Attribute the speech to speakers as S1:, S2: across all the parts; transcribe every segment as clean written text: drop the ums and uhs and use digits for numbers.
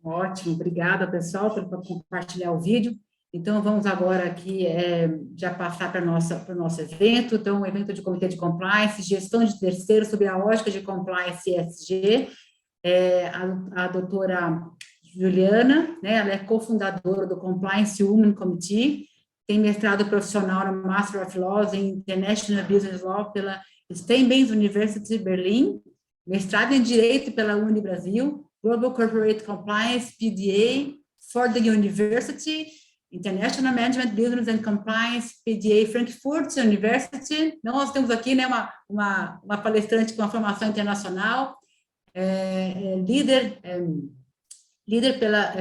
S1: Ótimo, obrigada, pessoal, por compartilhar o vídeo. Então, vamos agora aqui já passar para o nosso evento. Então, o evento de Comitê de Compliance, Gestão de Terceiros sobre a Ótica de Compliance ESG. A doutora Juliana, né, ela é cofundadora do Compliance Women Committee, tem mestrado profissional no Master of Laws em International Business Law pela Steinbeck University Berlim, mestrado em Direito pela Unibrasil, Global Corporate Compliance, PDA, for the University, International Management Business and Compliance, PDA, Frankfurt University. Nós temos aqui, né, uma palestrante com uma formação internacional, líder pela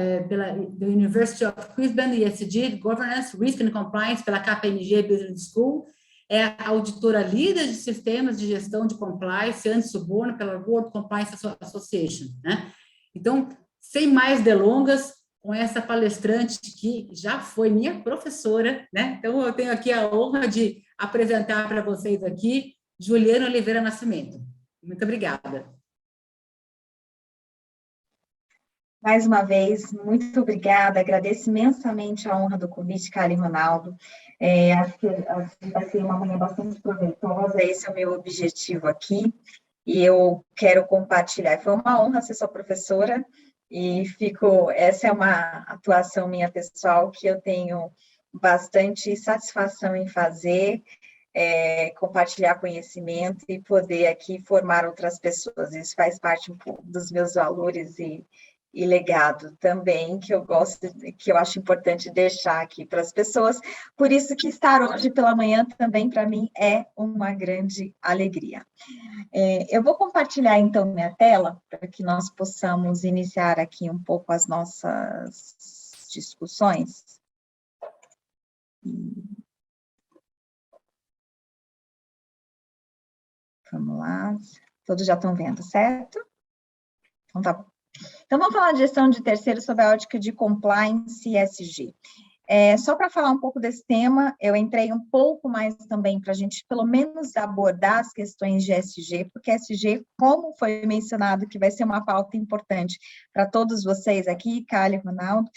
S1: University of Queensland, ESG, Governance, Risk and Compliance, pela KPMG Business School, é auditora líder de sistemas de gestão de compliance anti-suborno pela World Compliance Association, né? Então, sem mais delongas, com essa palestrante que já foi minha professora, né? Então, eu tenho aqui a honra de apresentar para vocês aqui Juliana Oliveira Nascimento. Muito obrigada.
S2: Mais uma vez, muito obrigada, agradeço imensamente a honra do convite, Karen e Ronaldo. Acho que vai ser uma manhã bastante proveitosa, esse é o meu objetivo aqui, e eu quero compartilhar. Foi uma honra ser sua professora, e essa é uma atuação minha pessoal que eu tenho bastante satisfação em fazer, compartilhar conhecimento e poder aqui formar outras pessoas. Isso faz parte um pouco dos meus valores e legado também, que eu gosto, que eu acho importante deixar aqui para as pessoas. Por isso que estar hoje pela manhã também, para mim, é uma grande alegria. Eu vou compartilhar, então, minha tela, para que nós possamos iniciar aqui um pouco as nossas discussões. Vamos lá. Todos já estão vendo, certo? Então, tá bom. Então, vamos falar de gestão de terceiros sob a ótica de compliance e ESG. Só para falar um pouco desse tema, eu entrei um pouco mais também para a gente, pelo menos, abordar as questões de ESG, porque ESG, como foi mencionado, que vai ser uma pauta importante para todos vocês aqui, Kali, Ronaldo,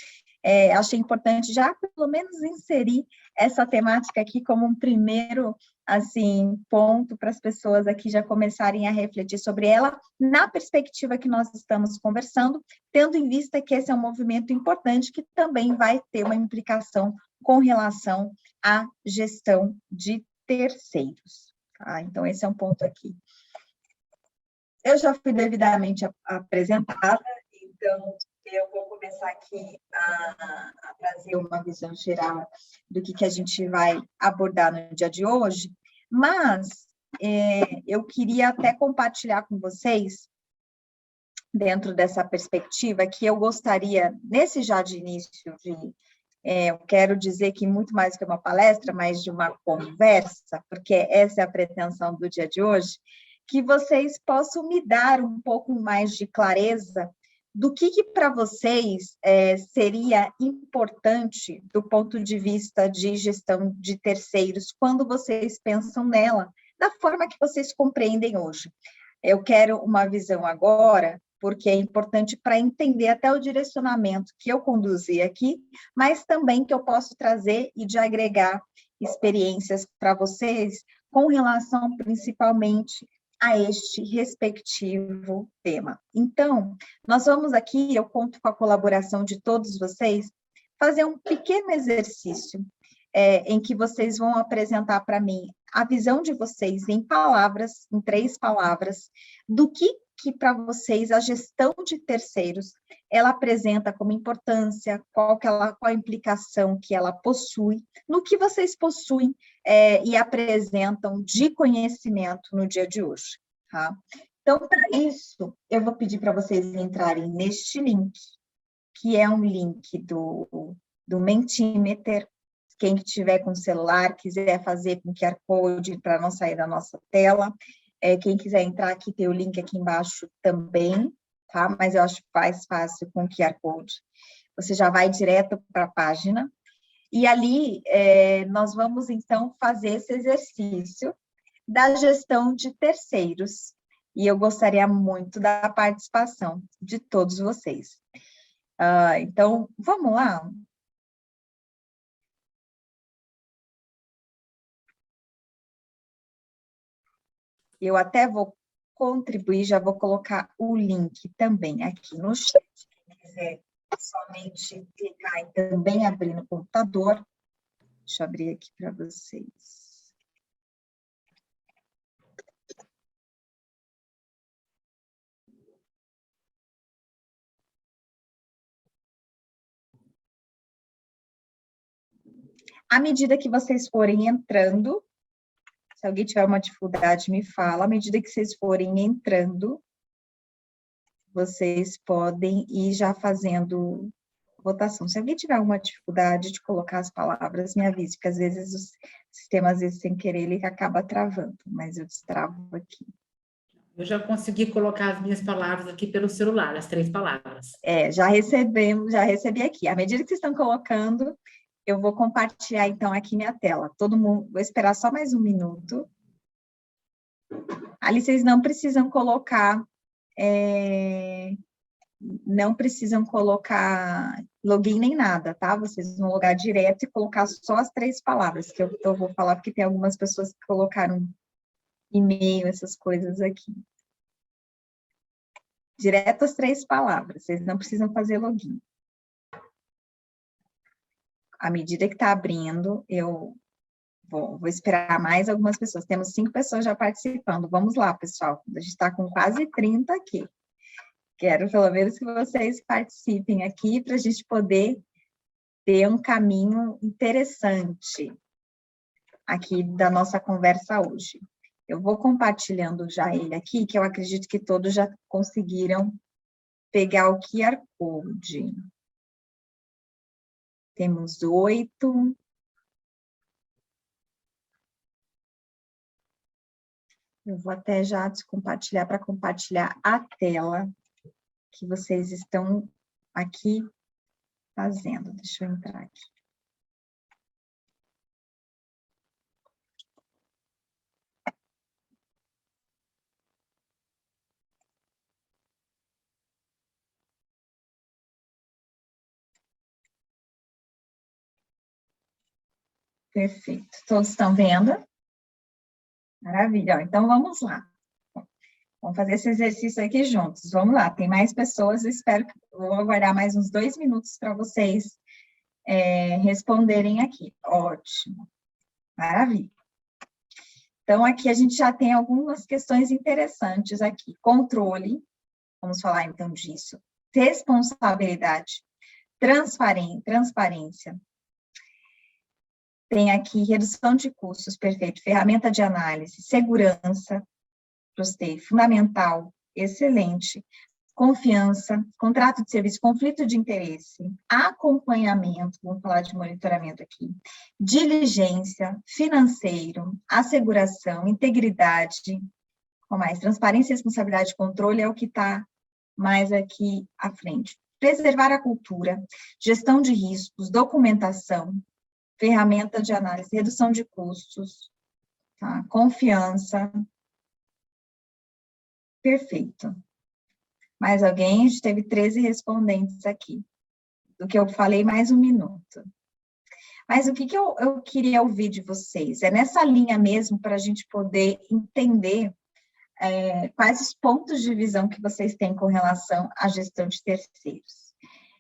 S2: achei importante já, pelo menos, inserir essa temática aqui como um primeiro, assim, ponto para as pessoas aqui já começarem a refletir sobre ela, na perspectiva que nós estamos conversando, tendo em vista que esse é um movimento importante que também vai ter uma implicação com relação à gestão de terceiros. Tá? Então, esse é um ponto aqui. Eu já fui devidamente apresentada, então eu vou começar aqui a trazer uma visão geral do que a gente vai abordar no dia de hoje, mas eu queria até compartilhar com vocês, dentro dessa perspectiva, que eu gostaria, nesse já de início, eu quero dizer que muito mais que uma palestra, mas de uma conversa, porque essa é a pretensão do dia de hoje, que vocês possam me dar um pouco mais de clareza do que para vocês seria importante do ponto de vista de gestão de terceiros, quando vocês pensam nela, da forma que vocês compreendem hoje. Eu quero uma visão agora, porque é importante para entender até o direcionamento que eu conduzi aqui, mas também que eu posso trazer e de agregar experiências para vocês com relação principalmente a este respectivo tema. Então, nós vamos aqui, eu conto com a colaboração de todos vocês, fazer um pequeno exercício em que vocês vão apresentar para mim a visão de vocês em palavras, em 3 palavras, do que para vocês a gestão de terceiros, ela apresenta como importância, qual a implicação que ela possui, no que vocês possuem e apresentam de conhecimento no dia de hoje. Tá? Então, para isso, eu vou pedir para vocês entrarem neste link, que é um link do Mentimeter. Quem tiver com celular, quiser fazer com QR Code para não sair da nossa tela, quem quiser entrar aqui, tem o link aqui embaixo também, tá? Mas eu acho mais fácil com o QR Code. Você já vai direto para a página, e ali nós vamos, então, fazer esse exercício da gestão de terceiros, e eu gostaria muito da participação de todos vocês. Então, vamos lá? Eu até vou contribuir, já vou colocar o link também aqui no chat. Quem quiser somente clicar e também abrir no computador. Deixa eu abrir aqui para vocês. À medida que vocês forem entrando, se alguém tiver uma dificuldade, me fala. À medida que vocês forem entrando, vocês podem ir já fazendo votação. Se alguém tiver alguma dificuldade de colocar as palavras, me avise, porque às vezes o sistema, às vezes, sem querer, ele acaba travando, mas eu destravo aqui.
S1: Eu já consegui colocar as minhas palavras aqui pelo celular, as 3 palavras.
S2: Já recebi aqui. À medida que vocês estão colocando, eu vou compartilhar, então, aqui minha tela. Todo mundo, vou esperar só mais um minuto. Ali, vocês não precisam colocar login nem nada, tá? Vocês vão logar direto e colocar só as 3 palavras, que eu vou falar, porque tem algumas pessoas que colocaram e-mail, essas coisas aqui. Direto as 3 palavras, vocês não precisam fazer login. À medida que está abrindo, eu vou esperar mais algumas pessoas. Temos 5 pessoas já participando. Vamos lá, pessoal. A gente está com quase 30 aqui. Quero, pelo menos, que vocês participem aqui para a gente poder ter um caminho interessante aqui da nossa conversa hoje. Eu vou compartilhando já ele aqui, que eu acredito que todos já conseguiram pegar o QR Code. Temos 8. Eu vou até já descompartilhar para compartilhar a tela que vocês estão aqui fazendo. Deixa eu entrar aqui. Perfeito. Todos estão vendo? Maravilha. Então, vamos lá. Vamos fazer esse exercício aqui juntos. Vamos lá, tem mais pessoas, eu espero que vou aguardar mais uns 2 minutos para vocês responderem aqui. Ótimo. Maravilha. Então, aqui a gente já tem algumas questões interessantes aqui. Controle, vamos falar então disso. Responsabilidade, transparência. Tem aqui redução de custos, perfeito. Ferramenta de análise, segurança, gostei, fundamental, excelente. Confiança, contrato de serviço, conflito de interesse, acompanhamento, vamos falar de monitoramento aqui, diligência, financeiro, asseguração, integridade, com mais, transparência, responsabilidade e controle é o que está mais aqui à frente. Preservar a cultura, gestão de riscos, documentação, ferramenta de análise, redução de custos, tá? Confiança. Perfeito. Mais alguém? A gente teve 13 respondentes aqui. Do que eu falei, mais um minuto. Mas o que eu queria ouvir de vocês? É nessa linha mesmo, para a gente poder entender quais os pontos de visão que vocês têm com relação à gestão de terceiros.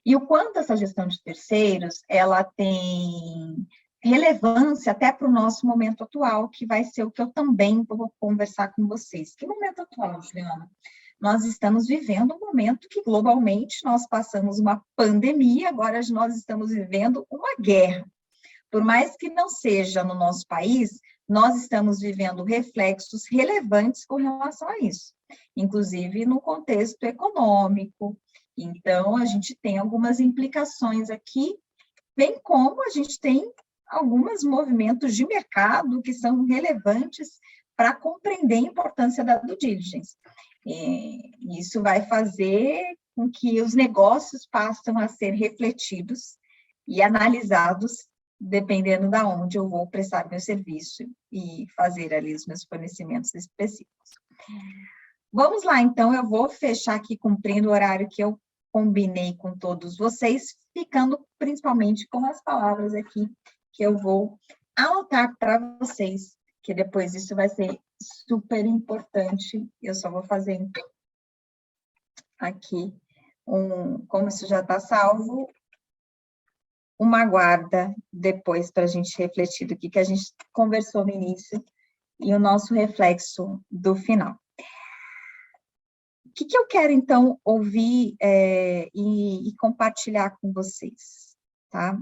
S2: E o quanto essa gestão de terceiros, ela tem relevância até para o nosso momento atual, que vai ser o que eu também vou conversar com vocês. Que momento atual, Juliana? Nós estamos vivendo um momento que, globalmente, nós passamos uma pandemia, agora nós estamos vivendo uma guerra. Por mais que não seja no nosso país, nós estamos vivendo reflexos relevantes com relação a isso, inclusive no contexto econômico. Então, a gente tem algumas implicações aqui, bem como a gente tem alguns movimentos de mercado que são relevantes para compreender a importância da due diligence. Isso vai fazer com que os negócios passem a ser refletidos e analisados, dependendo de onde eu vou prestar meu serviço e fazer ali os meus fornecimentos específicos. Vamos lá, então, eu vou fechar aqui cumprindo o horário que eu combinei com todos vocês, ficando principalmente com as palavras aqui que eu vou anotar para vocês, que depois isso vai ser super importante. Eu só vou fazer então, aqui, como isso já está salvo, uma guarda depois para a gente refletir do que a gente conversou no início e o nosso reflexo do final. O que eu quero, então, ouvir e compartilhar com vocês, tá?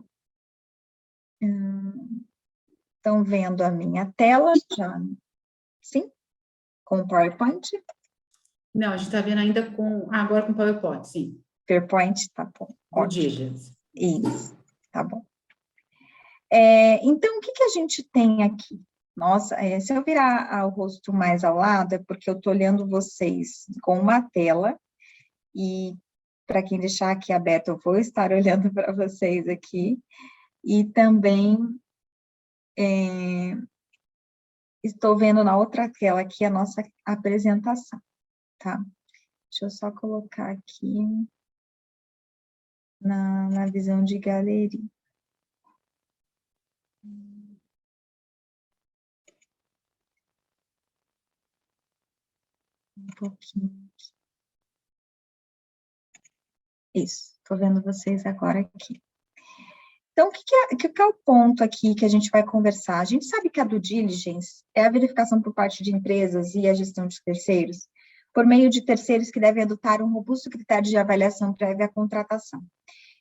S2: Estão vendo a minha tela já? Sim? Com o PowerPoint?
S1: Não, a gente está vendo ainda agora com o PowerPoint, sim.
S2: PowerPoint, tá bom.
S1: O Digits.
S2: Isso, tá bom. Então, o que a gente tem aqui? Nossa, se eu virar o rosto mais ao lado, é porque eu estou olhando vocês com uma tela, e para quem deixar aqui aberto, eu vou estar olhando para vocês aqui, e também estou vendo na outra tela aqui a nossa apresentação, tá? Deixa eu só colocar aqui na visão de galeria. Um pouquinho. Isso, estou vendo vocês agora aqui. Então, o que é o ponto aqui que a gente vai conversar? A gente sabe que a due diligence é a verificação por parte de empresas e a gestão de terceiros, por meio de terceiros que devem adotar um robusto critério de avaliação prévia à contratação.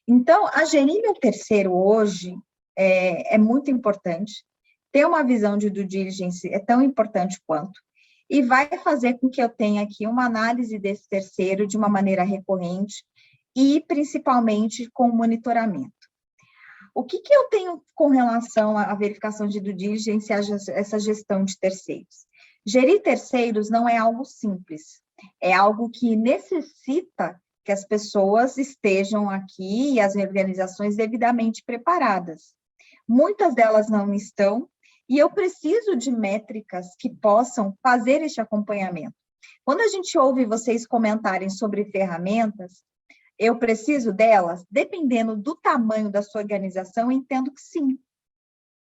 S2: Então, a gerir meu terceiro hoje é muito importante. Ter uma visão de due diligence é tão importante quanto. E vai fazer com que eu tenha aqui uma análise desse terceiro de uma maneira recorrente e, principalmente, com monitoramento. O que eu tenho com relação à verificação de due diligence e essa gestão de terceiros? Gerir terceiros não é algo simples, é algo que necessita que as pessoas estejam aqui e as organizações devidamente preparadas. Muitas delas não estão, e eu preciso de métricas que possam fazer este acompanhamento. Quando a gente ouve vocês comentarem sobre ferramentas, eu preciso delas? Dependendo do tamanho da sua organização, eu entendo que sim.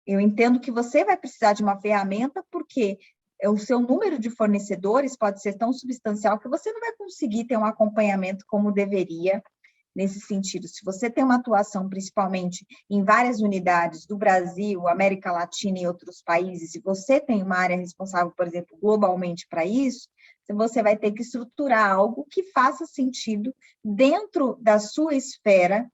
S2: Eu entendo que você vai precisar de uma ferramenta porque o seu número de fornecedores pode ser tão substancial que você não vai conseguir ter um acompanhamento como deveria nesse sentido. Se você tem uma atuação principalmente em várias unidades do Brasil, América Latina e outros países, e você tem uma área responsável, por exemplo, globalmente para isso, você vai ter que estruturar algo que faça sentido dentro da sua esfera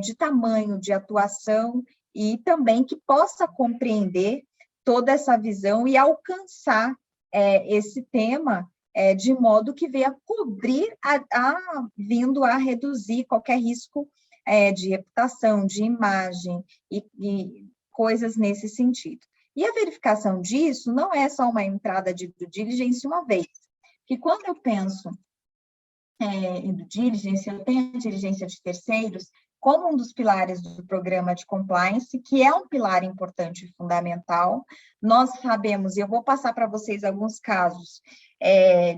S2: de tamanho, de atuação, e também que possa compreender toda essa visão e alcançar esse tema de modo que venha cobrir, vindo a reduzir qualquer risco de reputação, de imagem e coisas nesse sentido. E a verificação disso não é só uma entrada de due diligence uma vez, que quando eu penso em due diligence, eu tenho a diligência de terceiros como um dos pilares do programa de compliance, que é um pilar importante e fundamental. Nós sabemos, e eu vou passar para vocês alguns casos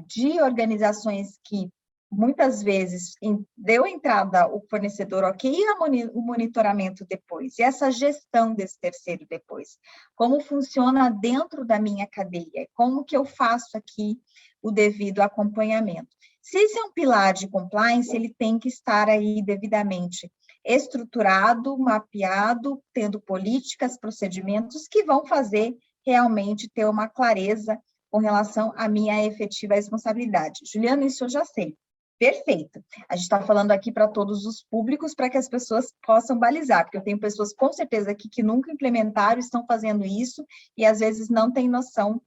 S2: de organizações que muitas vezes deu entrada o fornecedor ok, e o monitoramento depois, e essa gestão desse terceiro depois. Como funciona dentro da minha cadeia, como que eu faço aqui o devido acompanhamento. Se esse é um pilar de compliance, ele tem que estar aí devidamente estruturado, mapeado, tendo políticas, procedimentos que vão fazer realmente ter uma clareza com relação à minha efetiva responsabilidade. Juliana, isso eu já sei. Perfeito. A gente está falando aqui para todos os públicos, para que as pessoas possam balizar, porque eu tenho pessoas com certeza aqui que nunca implementaram, estão fazendo isso, e às vezes não têm noção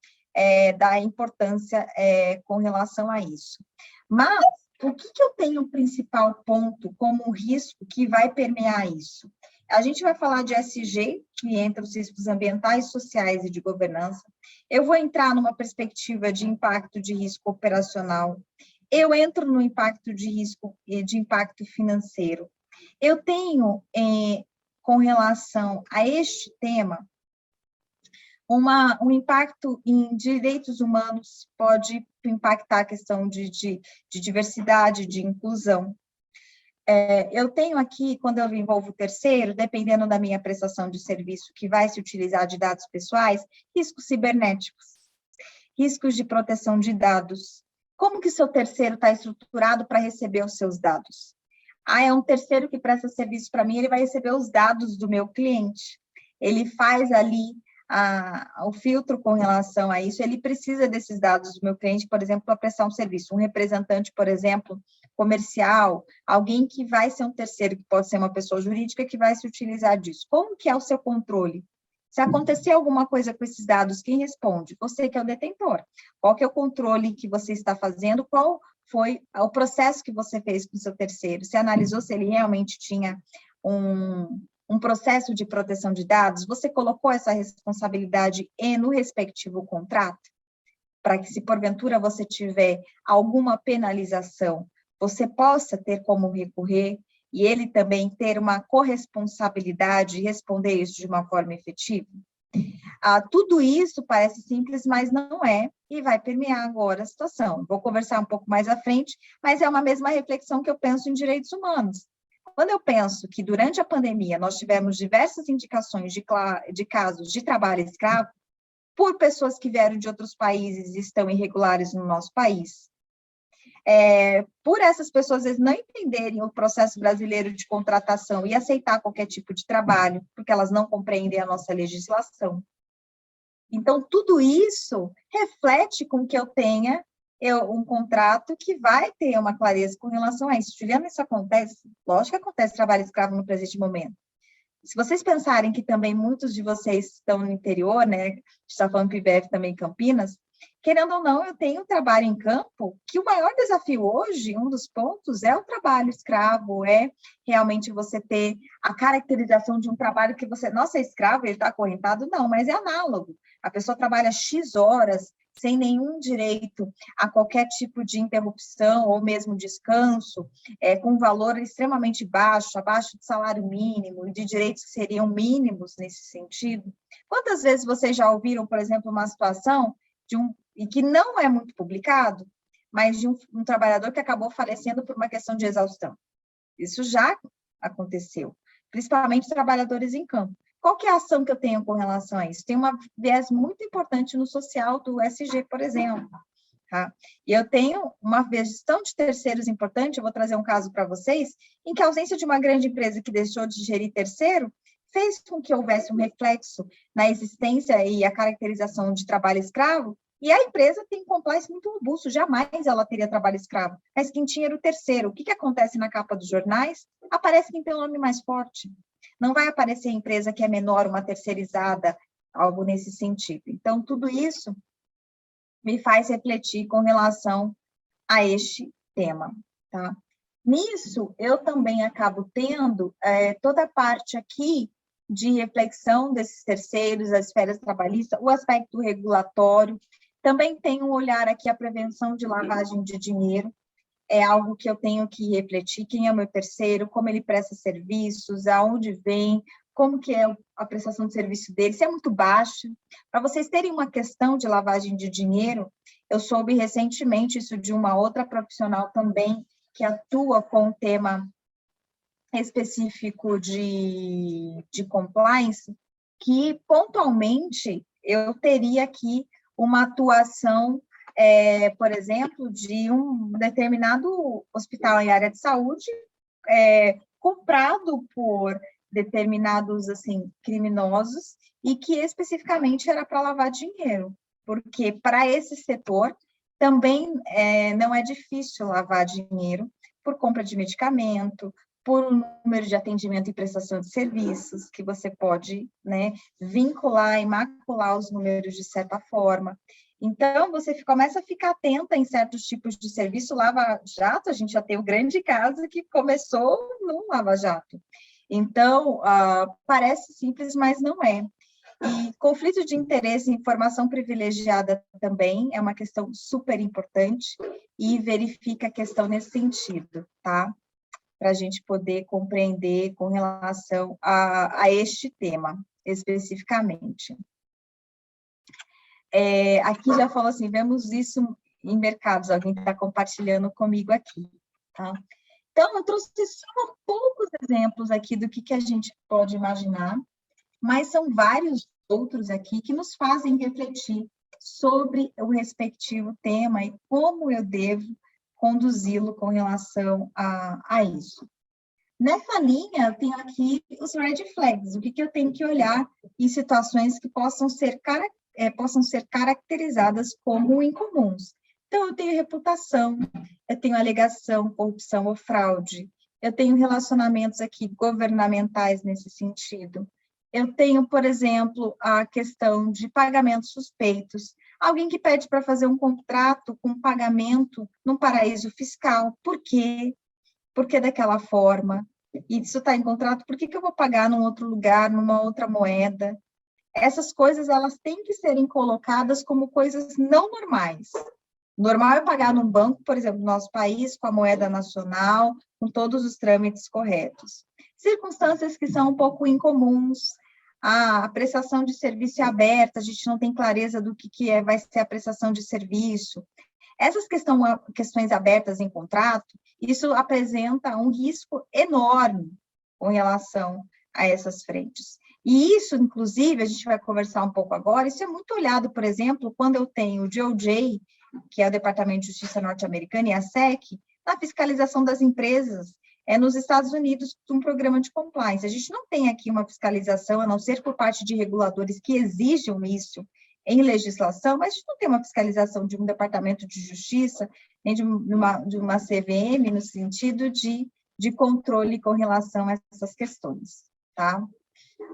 S2: da importância com relação a isso. Mas, o que eu tenho principal ponto como risco que vai permear isso? A gente vai falar de SG, que entra os riscos ambientais, sociais e de governança. Eu vou entrar numa perspectiva de impacto de risco operacional. Eu entro no impacto de risco e de impacto financeiro. Eu tenho, com relação a este tema, um impacto em direitos humanos, pode impactar a questão de diversidade, de inclusão. Eu tenho aqui, quando eu envolvo o terceiro, dependendo da minha prestação de serviço que vai se utilizar de dados pessoais, riscos cibernéticos, riscos de proteção de dados. Como que seu terceiro está estruturado para receber os seus dados? É um terceiro que presta serviço para mim, ele vai receber os dados do meu cliente. Ele faz ali o filtro com relação a isso, ele precisa desses dados do meu cliente, por exemplo, para prestar um serviço. Um representante, por exemplo, comercial, alguém que vai ser um terceiro, que pode ser uma pessoa jurídica, que vai se utilizar disso. Como que é o seu controle? Se acontecer alguma coisa com esses dados, quem responde? Você que é o detentor. Qual que é o controle que você está fazendo? Qual foi o processo que você fez com o seu terceiro? Você analisou se ele realmente tinha um processo de proteção de dados? Você colocou essa responsabilidade no respectivo contrato? Para que, se porventura você tiver alguma penalização, você possa ter como recorrer e ele também ter uma corresponsabilidade e responder isso de uma forma efetiva? Tudo isso parece simples, mas não é, e vai permear agora a situação. Vou conversar um pouco mais à frente, mas é uma mesma reflexão que eu penso em direitos humanos. Quando eu penso que durante a pandemia nós tivemos diversas indicações de casos de trabalho escravo por pessoas que vieram de outros países e estão irregulares no nosso país, por essas pessoas às vezes não entenderem o processo brasileiro de contratação e aceitar qualquer tipo de trabalho, porque elas não compreendem a nossa legislação. Então, tudo isso reflete com que eu tenha um contrato que vai ter uma clareza com relação a isso. Juliana, isso acontece? Lógico que acontece trabalho escravo no presente momento. Se vocês pensarem que também muitos de vocês estão no interior, né? A gente está falando que o IBF também em Campinas, querendo ou não, eu tenho trabalho em campo, que o maior desafio hoje, um dos pontos, é o trabalho escravo, é realmente você ter a caracterização de um trabalho que você, nossa, é escravo, ele está acorrentado? Não, mas é análogo. A pessoa trabalha X horas, sem nenhum direito a qualquer tipo de interrupção ou mesmo descanso, com um valor extremamente baixo, abaixo do salário mínimo e de direitos que seriam mínimos nesse sentido. Quantas vezes vocês já ouviram, por exemplo, uma situação e que não é muito publicado, mas de um trabalhador que acabou falecendo por uma questão de exaustão? Isso já aconteceu, principalmente trabalhadores em campo. Qual que é a ação que eu tenho com relação a isso? Tem uma viés muito importante no social do SG, por exemplo. Tá? E eu tenho uma gestão de terceiros importante, eu vou trazer um caso para vocês, em que a ausência de uma grande empresa que deixou de gerir terceiro fez com que houvesse um reflexo na existência e a caracterização de trabalho escravo, e a empresa tem compliance muito robusto, jamais ela teria trabalho escravo, mas quem tinha era o terceiro. O que acontece na capa dos jornais? Aparece quem tem o nome mais forte. Não vai aparecer a empresa que é menor, uma terceirizada, algo nesse sentido. Então, tudo isso me faz refletir com relação a este tema, tá? Nisso, eu também acabo tendo toda a parte aqui de reflexão desses terceiros, as esferas trabalhistas, o aspecto regulatório. Também tenho um olhar aqui a prevenção de lavagem de dinheiro, é algo que eu tenho que refletir, quem é o meu terceiro, como ele presta serviços, aonde vem, como que é a prestação de serviço dele, se é muito baixa. Para vocês terem uma questão de lavagem de dinheiro, eu soube recentemente isso de uma outra profissional também, que atua com o tema específico de compliance, que pontualmente eu teria aqui uma atuação, por exemplo, de um determinado hospital em área de saúde, comprado por determinados assim, criminosos, e que especificamente era para lavar dinheiro, porque para esse setor também não é difícil lavar dinheiro por compra de medicamento, por um número de atendimento e prestação de serviços, que você pode, né, vincular e macular os números de certa forma. Então, você começa a ficar atenta em certos tipos de serviço. Lava-jato, a gente já tem o grande caso que começou no lava-jato. Então, parece simples, mas não é. E conflito de interesse e informação privilegiada também é uma questão super importante, e verifica a questão nesse sentido, tá? Para a gente poder compreender com relação a este tema, especificamente. Aqui já falou assim, vemos isso em mercados, alguém está compartilhando comigo aqui, tá? Então, eu trouxe só poucos exemplos aqui do que a gente pode imaginar, mas são vários outros aqui que nos fazem refletir sobre o respectivo tema e como eu devo conduzi-lo com relação a isso. Nessa linha, eu tenho aqui os red flags, o que eu tenho que olhar em situações que possam ser caracterizadas como incomuns. Então, eu tenho reputação, eu tenho alegação, corrupção ou fraude, eu tenho relacionamentos aqui governamentais nesse sentido, eu tenho, por exemplo, a questão de pagamentos suspeitos, alguém que pede para fazer um contrato com pagamento num paraíso fiscal, por quê? Por que daquela forma? E isso está em contrato, por que eu vou pagar num outro lugar, numa outra moeda? Essas coisas, elas têm que serem colocadas como coisas não normais. Normal é pagar num banco, por exemplo, no nosso país, com a moeda nacional, com todos os trâmites corretos. Circunstâncias que são um pouco incomuns, a prestação de serviço é aberta, a gente não tem clareza do que vai ser a prestação de serviço. Essas questões abertas em contrato, isso apresenta um risco enorme com relação a essas frentes. E isso, inclusive, a gente vai conversar um pouco agora, isso é muito olhado, por exemplo, quando eu tenho o DOJ, que é o Departamento de Justiça norte-americano, e a SEC, na fiscalização das empresas, nos Estados Unidos, um programa de compliance. A gente não tem aqui uma fiscalização, a não ser por parte de reguladores que exijam isso em legislação, mas a gente não tem uma fiscalização de um Departamento de Justiça, nem de uma CVM, no sentido de controle com relação a essas questões, tá?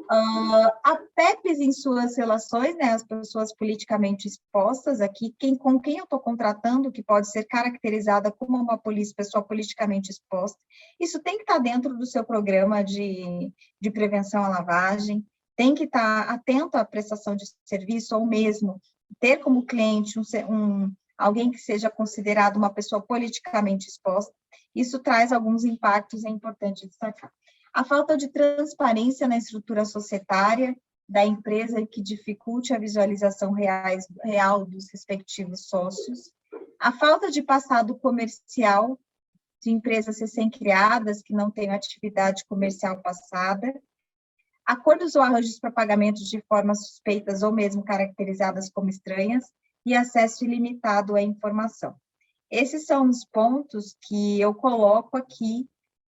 S2: A PEPs em suas relações, né, as pessoas politicamente expostas aqui, com quem eu estou contratando, que pode ser caracterizada como uma pessoa politicamente exposta, isso tem que estar dentro do seu programa de prevenção à lavagem, tem que estar atento à prestação de serviço, ou mesmo ter como cliente alguém que seja considerado uma pessoa politicamente exposta. Isso traz alguns impactos, é importante destacar. A falta de transparência na estrutura societária da empresa, que dificulte a visualização real dos respectivos sócios. A falta de passado comercial de empresas recém-criadas que não têm atividade comercial passada. Acordos ou arranjos para pagamentos de formas suspeitas ou mesmo caracterizadas como estranhas, e acesso ilimitado à informação. Esses são os pontos que eu coloco aqui,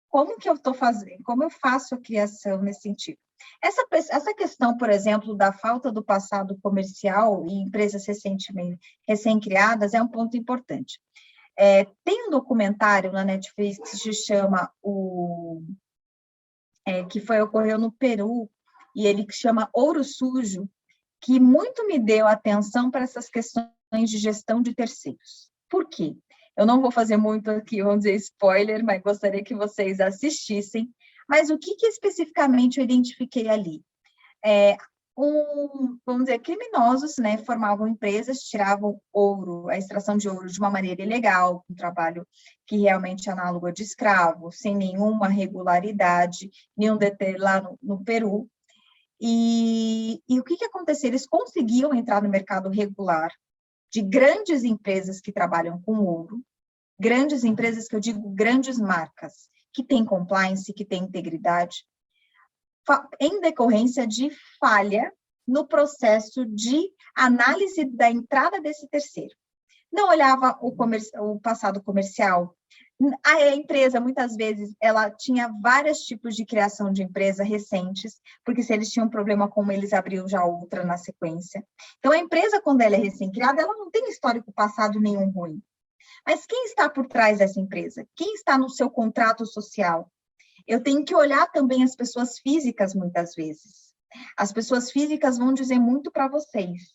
S2: como que eu estou fazendo, como eu faço a criação nesse sentido. Essa questão, por exemplo, da falta do passado comercial em empresas recém-criadas é um ponto importante. Tem um documentário na Netflix que se chama ocorreu no Peru, e ele que chama Ouro Sujo, que muito me deu atenção para essas questões de gestão de terceiros. Por quê? Eu não vou fazer muito aqui, vamos dizer, spoiler, mas gostaria que vocês assistissem. Mas o que especificamente eu identifiquei ali? Vamos dizer, criminosos, né, formavam empresas, tiravam ouro, a extração de ouro de uma maneira ilegal, um trabalho que realmente é análogo a de escravo, sem nenhuma regularidade, nenhum deter lá no Peru. E o que acontecia? Eles conseguiam entrar no mercado regular de grandes empresas que trabalham com ouro, grandes empresas que eu digo grandes marcas, que têm compliance, que têm integridade, em decorrência de falha no processo de análise da entrada desse terceiro. Não olhava o passado comercial. A empresa, muitas vezes, ela tinha vários tipos de criação de empresa recentes, porque se eles tinham um problema com uma, eles abriam já outra na sequência. Então, a empresa, quando ela é recém-criada, ela não tem histórico passado nenhum ruim. Mas quem está por trás dessa empresa? Quem está no seu contrato social? Eu tenho que olhar também as pessoas físicas, muitas vezes. As pessoas físicas vão dizer muito para vocês.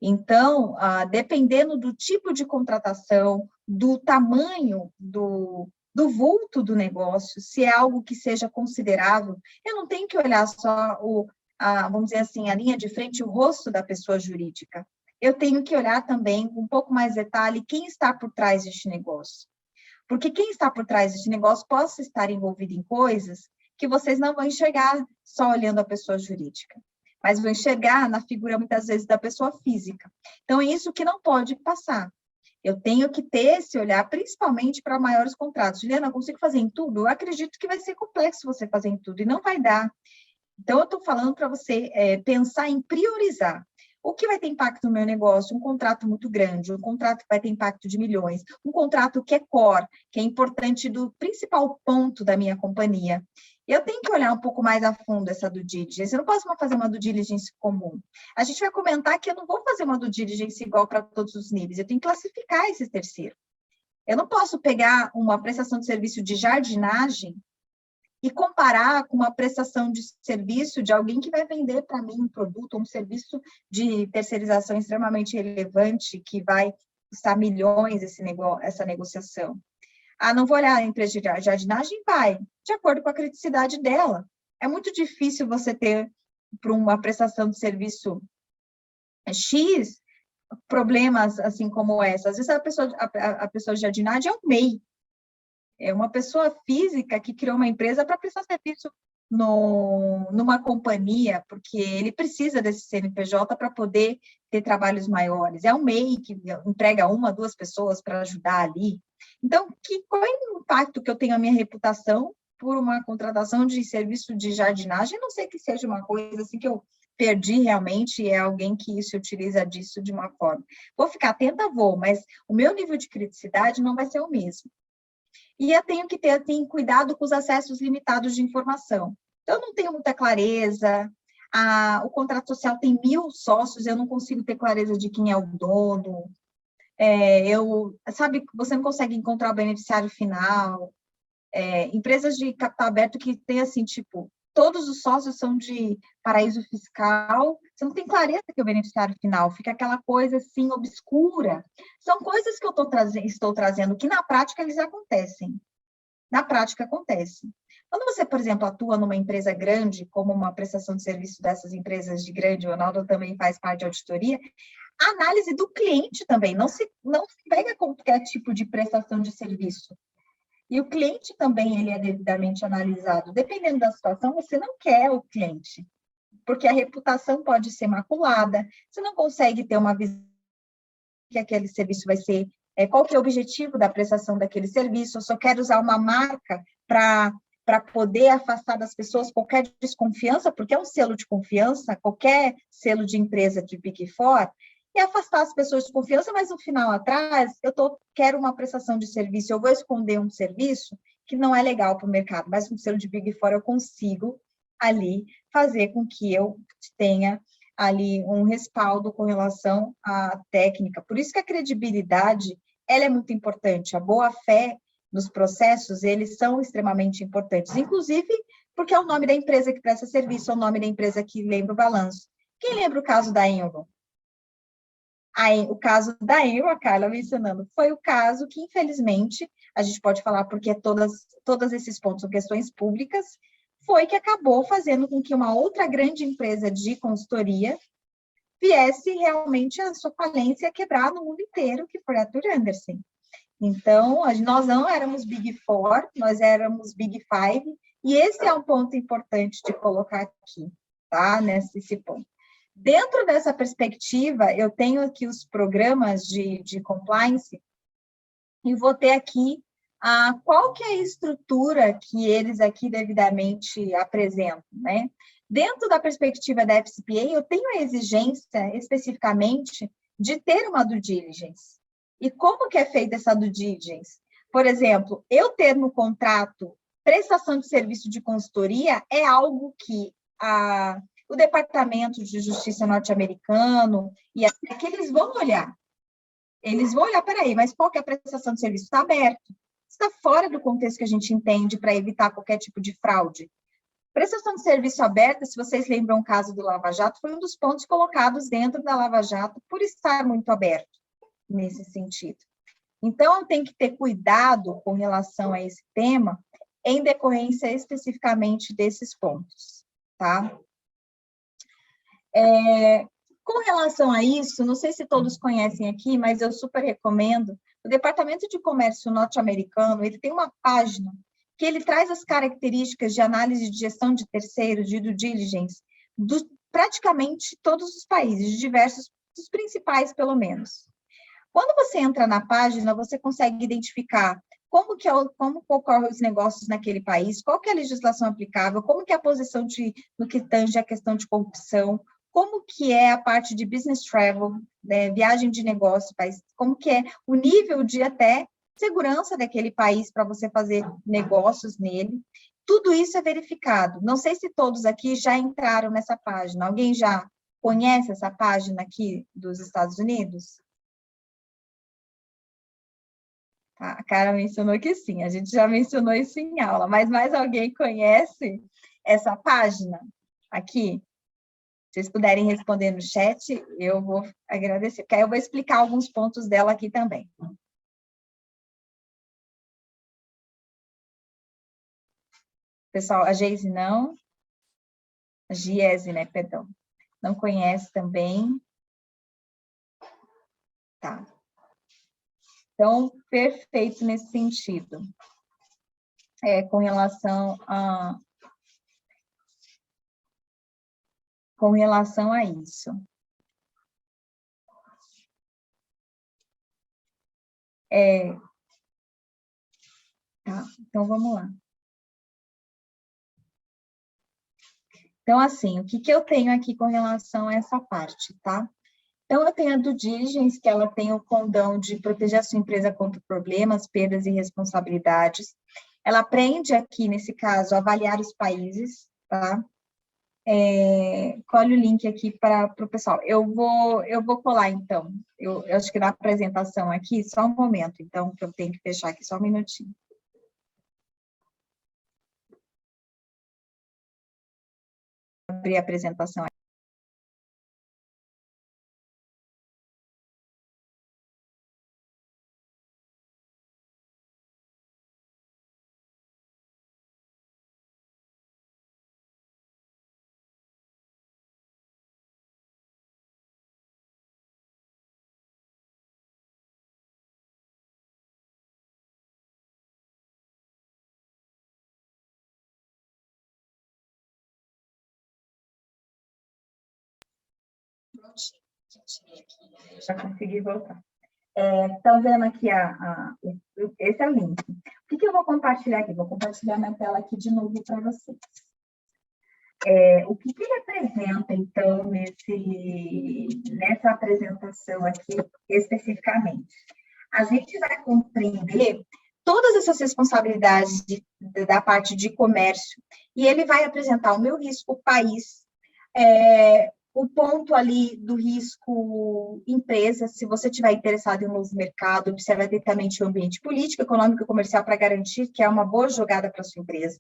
S2: Então, dependendo do tipo de contratação, do tamanho, do vulto do negócio, se é algo que seja considerável, eu não tenho que olhar só, vamos dizer assim, a linha de frente, o rosto da pessoa jurídica. Eu tenho que olhar também, com um pouco mais de detalhe, quem está por trás deste negócio. Porque quem está por trás deste negócio possa estar envolvido em coisas que vocês não vão enxergar só olhando a pessoa jurídica, mas vão enxergar na figura, muitas vezes, da pessoa física. Então, é isso que não pode passar. Eu tenho que ter esse olhar, principalmente para maiores contratos. Juliana, eu consigo fazer em tudo? Eu acredito que vai ser complexo você fazer em tudo, e não vai dar. Então, eu estou falando para você pensar em priorizar. O que vai ter impacto no meu negócio? Um contrato muito grande, um contrato que vai ter impacto de milhões, um contrato que é core, que é importante do principal ponto da minha companhia. Eu tenho que olhar um pouco mais a fundo essa due diligence. Eu não posso fazer uma due diligence comum. A gente vai comentar que eu não vou fazer uma due diligence igual para todos os níveis. Eu tenho que classificar esses terceiros. Eu não posso pegar uma prestação de serviço de jardinagem e comparar com uma prestação de serviço de alguém que vai vender para mim um produto, um serviço de terceirização extremamente relevante, que vai custar milhões essa negociação. Ah, não vou olhar a empresa de jardinagem? Vai, de acordo com a criticidade dela. É muito difícil você ter, para uma prestação de serviço X, problemas assim como essa. Às vezes a pessoa de jardinagem é um MEI, é uma pessoa física que criou uma empresa para prestar serviço numa companhia, porque ele precisa desse CNPJ para poder ter trabalhos maiores. É um MEI que emprega 1, 2 pessoas para ajudar ali. Então, qual é o impacto que eu tenho à minha reputação por uma contratação de serviço de jardinagem? A não sei que seja uma coisa assim que eu perdi realmente, e é alguém que se utiliza disso de uma forma. Vou ficar atenta, mas o meu nível de criticidade não vai ser o mesmo. E eu tenho que ter, assim, cuidado com os acessos limitados de informação. Então, eu não tenho muita clareza, o contrato social tem 1000 sócios, eu não consigo ter clareza de quem é o dono, sabe, você não consegue encontrar o beneficiário final, empresas de capital aberto que tem, assim, tipo, todos os sócios são de paraíso fiscal, você não tem clareza que é o beneficiário final, fica aquela coisa, assim, obscura. São coisas que eu estou trazendo, que na prática eles acontecem. Na prática acontece. Quando você, por exemplo, atua numa empresa grande, como uma prestação de serviço dessas empresas de grande, o Ronaldo também faz parte de auditoria, a análise do cliente também, não se pega qualquer tipo de prestação de serviço. E o cliente também, ele é devidamente analisado. Dependendo da situação, você não quer o cliente, porque a reputação pode ser maculada, você não consegue ter uma visão que aquele serviço vai ser, qual que é o objetivo da prestação daquele serviço, eu só quero usar uma marca para poder afastar das pessoas qualquer desconfiança, porque é um selo de confiança, qualquer selo de empresa de Big Four, e afastar as pessoas de confiança, mas no final atrás, quero uma prestação de serviço, eu vou esconder um serviço que não é legal para o mercado, mas com o selo de Big Four eu consigo ali fazer com que eu tenha ali um respaldo com relação à técnica. Por isso que a credibilidade, ela é muito importante, a boa-fé nos processos, eles são extremamente importantes, inclusive porque é o nome da empresa que presta serviço, é o nome da empresa que lembra o balanço. Quem lembra o caso da Enron? O caso da Enron, a Carla mencionando, foi o caso que, infelizmente, a gente pode falar porque todos esses pontos são questões públicas, foi que acabou fazendo com que uma outra grande empresa de consultoria viesse realmente a sua falência quebrar no mundo inteiro, que foi a Arthur Andersen. Então, nós não éramos Big Four, nós éramos Big Five, e esse é um ponto importante de colocar aqui, tá? Nesse ponto. Dentro dessa perspectiva, eu tenho aqui os programas de compliance e vou ter aqui qual que é a estrutura que eles aqui devidamente apresentam, né? Dentro da perspectiva da FCPA, eu tenho a exigência, especificamente, de ter uma due diligence. E como que é feita essa due diligence? Por exemplo, eu ter no contrato prestação de serviço de consultoria é algo que o Departamento de Justiça norte-americano, e até que eles vão olhar. Eles vão olhar, peraí, mas qual que é a prestação de serviço? Está aberto. Está fora do contexto que a gente entende para evitar qualquer tipo de fraude. Prestação de serviço aberta, se vocês lembram o caso do Lava Jato, foi um dos pontos colocados dentro da Lava Jato por estar muito aberto nesse sentido. Então, eu tenho que ter cuidado com relação a esse tema, em decorrência especificamente desses pontos, tá? Com relação a isso, não sei se todos conhecem aqui, mas eu super recomendo, o Departamento de Comércio norte-americano, ele tem uma página que ele traz as características de análise de gestão de terceiros, de due diligence, praticamente todos os países, diversos, dos principais pelo menos. Quando você entra na página, você consegue identificar como ocorrem os negócios naquele país, qual que é a legislação aplicável, como que é a posição no que tange a questão de corrupção, como que é a parte de business travel, né, viagem de negócio, como que é o nível de até segurança daquele país para você fazer negócios nele. Tudo isso é verificado. Não sei se todos aqui já entraram nessa página. Alguém já conhece essa página aqui dos Estados Unidos? A Cara mencionou que sim, a gente já mencionou isso em aula, mas mais alguém conhece essa página aqui? Se vocês puderem responder no chat, eu vou agradecer, porque aí eu vou explicar alguns pontos dela aqui também. Pessoal, a Geise não, a Giese, né, perdão, não conhece também. Tá. Então, perfeito nesse sentido. Com relação a isso. Tá, então, vamos lá. Então, assim, o que eu tenho aqui com relação a essa parte, tá? Então, eu tenho a due diligence, que ela tem o condão de proteger a sua empresa contra problemas, perdas e responsabilidades. Ela aprende aqui, nesse caso, a avaliar os países, tá? Colhe o link aqui para o pessoal. Eu vou colar, então. Eu acho que na apresentação aqui, só um momento, então, que eu tenho que fechar aqui, só um minutinho. Abrir a apresentação aqui. Já consegui voltar. Estão vendo aqui, esse é o link. O que eu vou compartilhar aqui? Vou compartilhar minha tela aqui de novo para vocês. O que ele apresenta, então, nessa apresentação aqui, especificamente? A gente vai compreender todas essas responsabilidades da parte de comércio, e ele vai apresentar o meu risco, o país, o ponto ali do risco empresa, se você estiver interessado em um novo mercado, observe atentamente o ambiente político, econômico e comercial para garantir que é uma boa jogada para a sua empresa.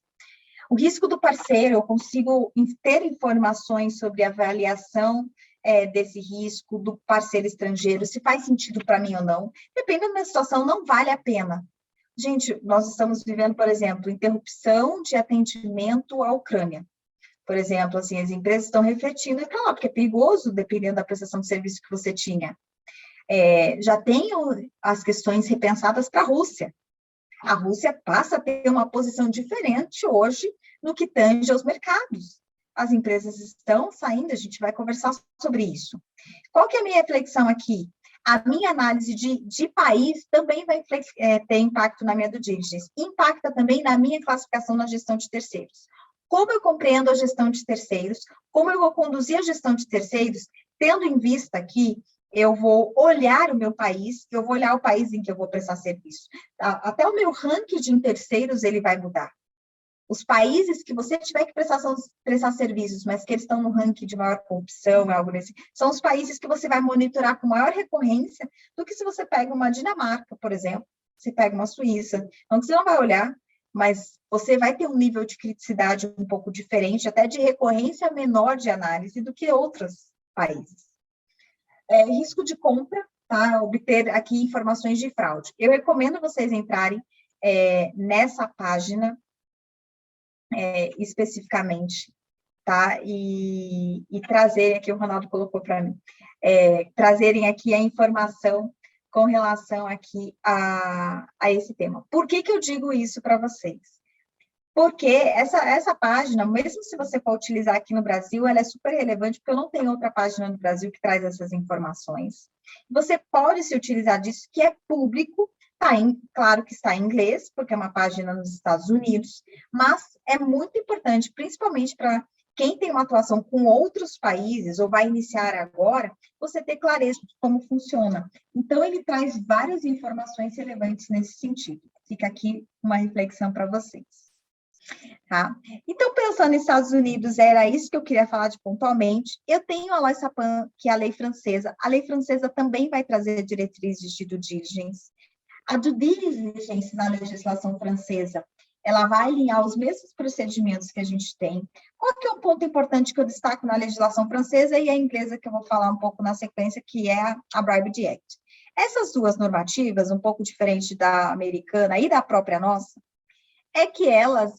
S2: O risco do parceiro, eu consigo ter informações sobre a avaliação desse risco do parceiro estrangeiro, se faz sentido para mim ou não. Dependendo da situação, não vale a pena. Gente, nós estamos vivendo, por exemplo, interrupção de atendimento à Ucrânia. Por exemplo, assim, as empresas estão refletindo, é claro, porque é perigoso, dependendo da prestação de serviço que você tinha. Já tem as questões repensadas para a Rússia. A Rússia passa a ter uma posição diferente hoje no que tange aos mercados. As empresas estão saindo, a gente vai conversar sobre isso. Qual que é a minha reflexão aqui? A minha análise de país também vai ter impacto na minha due diligence. Impacta também na minha classificação na gestão de terceiros. Como eu compreendo a gestão de terceiros, como eu vou conduzir a gestão de terceiros, tendo em vista que eu vou olhar o meu país, eu vou olhar o país em que eu vou prestar serviço. Até o meu ranking de terceiros, ele vai mudar. Os países que você tiver que prestar serviços, mas que eles estão no ranking de maior corrupção, algo desse, são os países que você vai monitorar com maior recorrência do que se você pega uma Dinamarca, por exemplo, se pega uma Suíça. Não que você não vai olhar, mas você vai ter um nível de criticidade um pouco diferente, até de recorrência menor de análise do que outros países. Risco de compra, tá? Obter aqui informações de fraude. Eu recomendo vocês entrarem nessa página especificamente, tá? E trazerem aqui, o Ronaldo colocou para mim, trazerem aqui a informação com relação aqui a esse tema. Por que eu digo isso para vocês? Porque essa página, mesmo se você for utilizar aqui no Brasil, ela é super relevante, porque eu não tenho outra página no Brasil que traz essas informações. Você pode se utilizar disso, que é público, claro que está em inglês, porque é uma página nos Estados Unidos, mas é muito importante, principalmente para quem tem uma atuação com outros países, ou vai iniciar agora, você ter clareza de como funciona. Então, ele traz várias informações relevantes nesse sentido. Fica aqui uma reflexão para vocês. Tá? Então, pensando nos Estados Unidos, era isso que eu queria falar de pontualmente. Eu tenho a Loi Sapin, que é a lei francesa. A lei francesa também vai trazer diretrizes de due diligence. A due diligence na legislação francesa, ela vai alinhar os mesmos procedimentos que a gente tem. Qual que é o ponto importante que eu destaco na legislação francesa e a inglesa, que eu vou falar um pouco na sequência, que é a Bribery Act. Essas duas normativas, um pouco diferente da americana e da própria nossa, é que elas,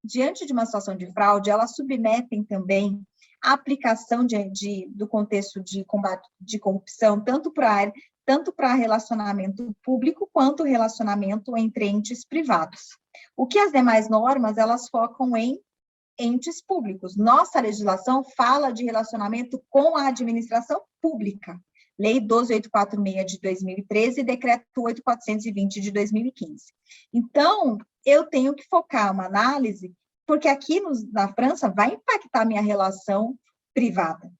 S2: diante de uma situação de fraude, elas submetem também a aplicação do contexto de combate de corrupção, tanto para relacionamento público, quanto relacionamento entre entes privados. O que as demais normas, elas focam em entes públicos. Nossa legislação fala de relacionamento com a administração pública. Lei 12.846 de 2013 e Decreto 8.420 de 2015. Então, eu tenho que focar uma análise, porque aqui na França vai impactar a minha relação privada.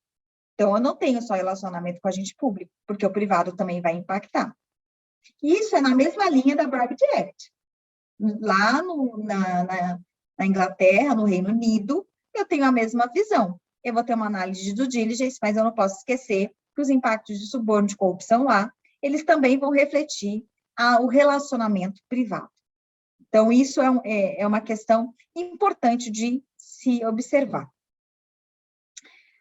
S2: Então, eu não tenho só relacionamento com agente público, porque o privado também vai impactar. Isso é na mesma linha da Bribery Act. Lá na Inglaterra, no Reino Unido, eu tenho a mesma visão. Eu vou ter uma análise de due diligence, mas eu não posso esquecer que os impactos de suborno de corrupção lá, eles também vão refletir o relacionamento privado. Então, isso é uma questão importante de se observar.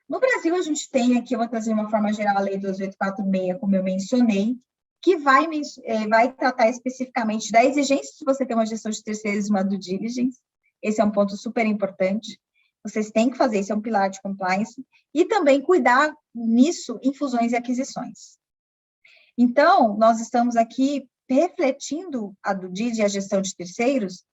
S2: No Brasil, a gente tem aqui, eu vou trazer de uma forma geral a Lei 12.846, como eu mencionei, que vai tratar especificamente da exigência de você ter uma gestão de terceiros e uma due diligence. Esse é um ponto super importante. Vocês têm que fazer, esse é um pilar de compliance, e também cuidar nisso em fusões e aquisições. Então, nós estamos aqui refletindo a due diligence e a gestão de terceiros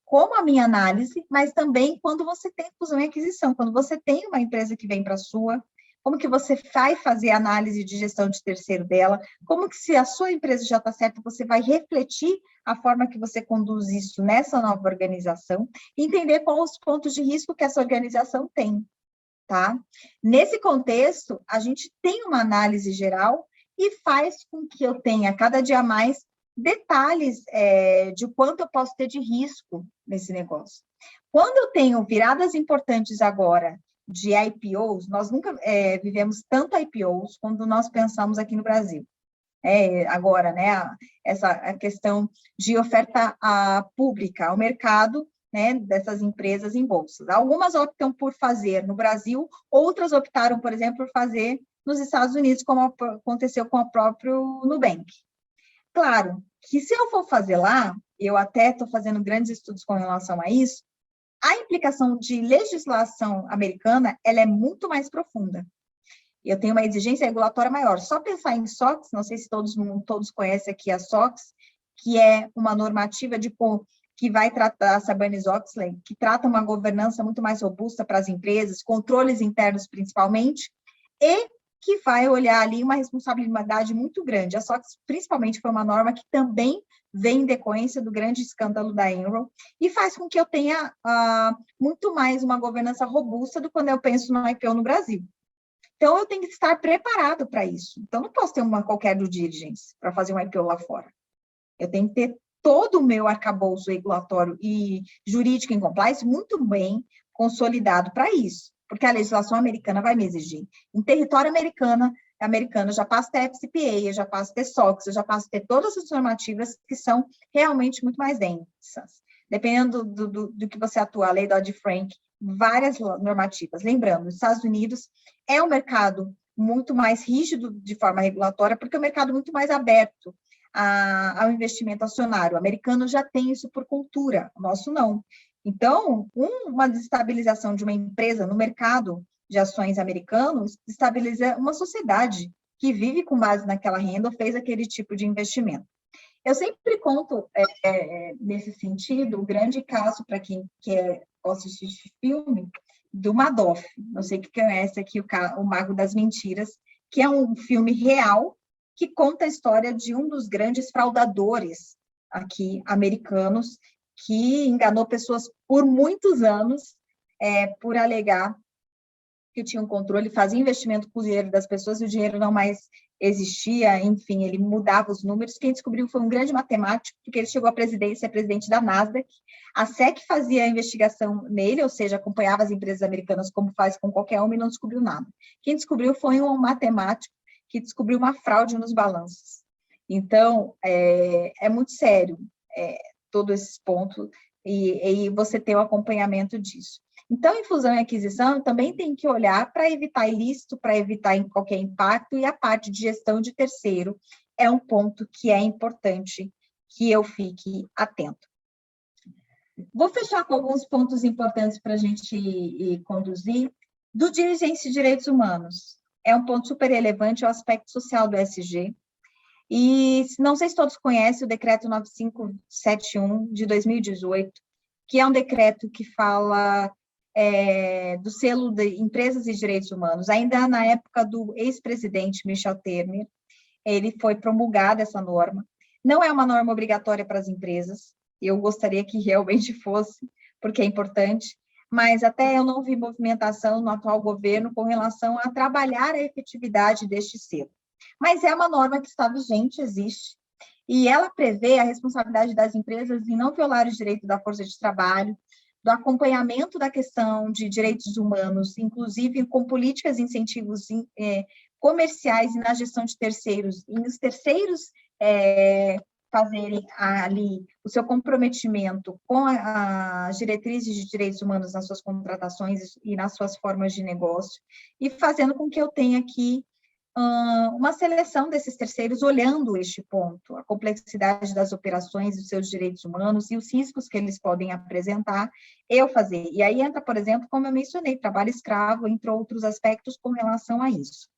S2: como a minha análise, mas também quando você tem fusão e aquisição, quando você tem uma empresa que vem para a sua, como que você vai fazer a análise de gestão de terceiro dela, como que se a sua empresa já está certa, você vai refletir a forma que você conduz isso nessa nova organização, e entender quais os pontos de risco que essa organização tem, tá? Nesse contexto, a gente tem uma análise geral e faz com que eu tenha cada dia mais detalhes de quanto eu posso ter de risco nesse negócio. Quando eu tenho viradas importantes agora de IPOs, nós nunca vivemos tanto IPOs quando nós pensamos aqui no Brasil. Agora, né, a questão de oferta pública ao mercado, né, dessas empresas em bolsas. Algumas optam por fazer no Brasil, outras optaram, por exemplo, por fazer nos Estados Unidos, como aconteceu com o próprio Nubank. Claro, que se eu for fazer lá, eu até estou fazendo grandes estudos com relação a isso, a implicação de legislação americana, ela é muito mais profunda. Eu tenho uma exigência regulatória maior. Só pensar em SOX, não sei se todos conhecem aqui a SOX, que é uma normativa que vai tratar a Sarbanes-Oxley, que trata uma governança muito mais robusta para as empresas, controles internos principalmente, e que vai olhar ali uma responsabilidade muito grande. A SOX, principalmente, foi uma norma que também vem em decorrência do grande escândalo da Enron, e faz com que eu tenha muito mais uma governança robusta do que quando eu penso no IPO no Brasil. Então, eu tenho que estar preparado para isso. Então, não posso ter uma qualquer due diligence para fazer um IPO lá fora. Eu tenho que ter todo o meu arcabouço regulatório e jurídico em compliance muito bem consolidado para isso, porque a legislação americana vai me exigir. Em território americano, eu já passo a ter FCPA, eu já passo a ter SOX, eu já passo a ter todas as normativas que são realmente muito mais densas. Dependendo do que você atua, a lei Dodd-Frank, várias normativas. Lembrando, os Estados Unidos é um mercado muito mais rígido de forma regulatória, porque é um mercado muito mais aberto ao investimento acionário. O americano já tem isso por cultura, o nosso não. Então, uma desestabilização de uma empresa no mercado de ações americanos estabiliza uma sociedade que vive com base naquela renda ou fez aquele tipo de investimento. Eu sempre conto, nesse sentido, o grande caso para quem gosta de assistir filme, do Madoff. Não sei quem conhece aqui o Mago das Mentiras, que é um filme real que conta a história de um dos grandes fraudadores aqui americanos, que enganou pessoas por muitos anos, por alegar que tinha um controle, fazia investimento com o dinheiro das pessoas e o dinheiro não mais existia, enfim, ele mudava os números. Quem descobriu foi um grande matemático, porque ele chegou à presidência, é presidente da Nasdaq. A SEC fazia a investigação nele, ou seja, acompanhava as empresas americanas como faz com qualquer uma e não descobriu nada. Quem descobriu foi um matemático que descobriu uma fraude nos balanços. Então, é muito sério todos esses pontos e você ter o acompanhamento disso. Então, em fusão e aquisição, também tem que olhar para evitar ilícito, para evitar qualquer impacto, e a parte de gestão de terceiro é um ponto que é importante que eu fique atento. Vou fechar com alguns pontos importantes para a gente conduzir. Do diligência de direitos humanos, é um ponto super relevante, é o aspecto social do ESG. E não sei se todos conhecem o decreto 9571 de 2018, que é um decreto que fala do selo de empresas e direitos humanos. Ainda na época do ex-presidente Michel Temer, ele foi promulgada essa norma. Não é uma norma obrigatória para as empresas, eu gostaria que realmente fosse, porque é importante, mas até eu não vi movimentação no atual governo com relação a trabalhar a efetividade deste selo. Mas é uma norma que está vigente, existe, e ela prevê a responsabilidade das empresas em não violar os direitos da força de trabalho, do acompanhamento da questão de direitos humanos, inclusive com políticas e incentivos comerciais e na gestão de terceiros, e os terceiros fazerem ali o seu comprometimento com as diretrizes de direitos humanos nas suas contratações e nas suas formas de negócio, e fazendo com que eu tenha aqui uma seleção desses terceiros olhando este ponto, a complexidade das operações, os seus direitos humanos e os riscos que eles podem apresentar, eu fazer. E aí entra, por exemplo, como eu mencionei, trabalho escravo, entre outros aspectos com relação a isso.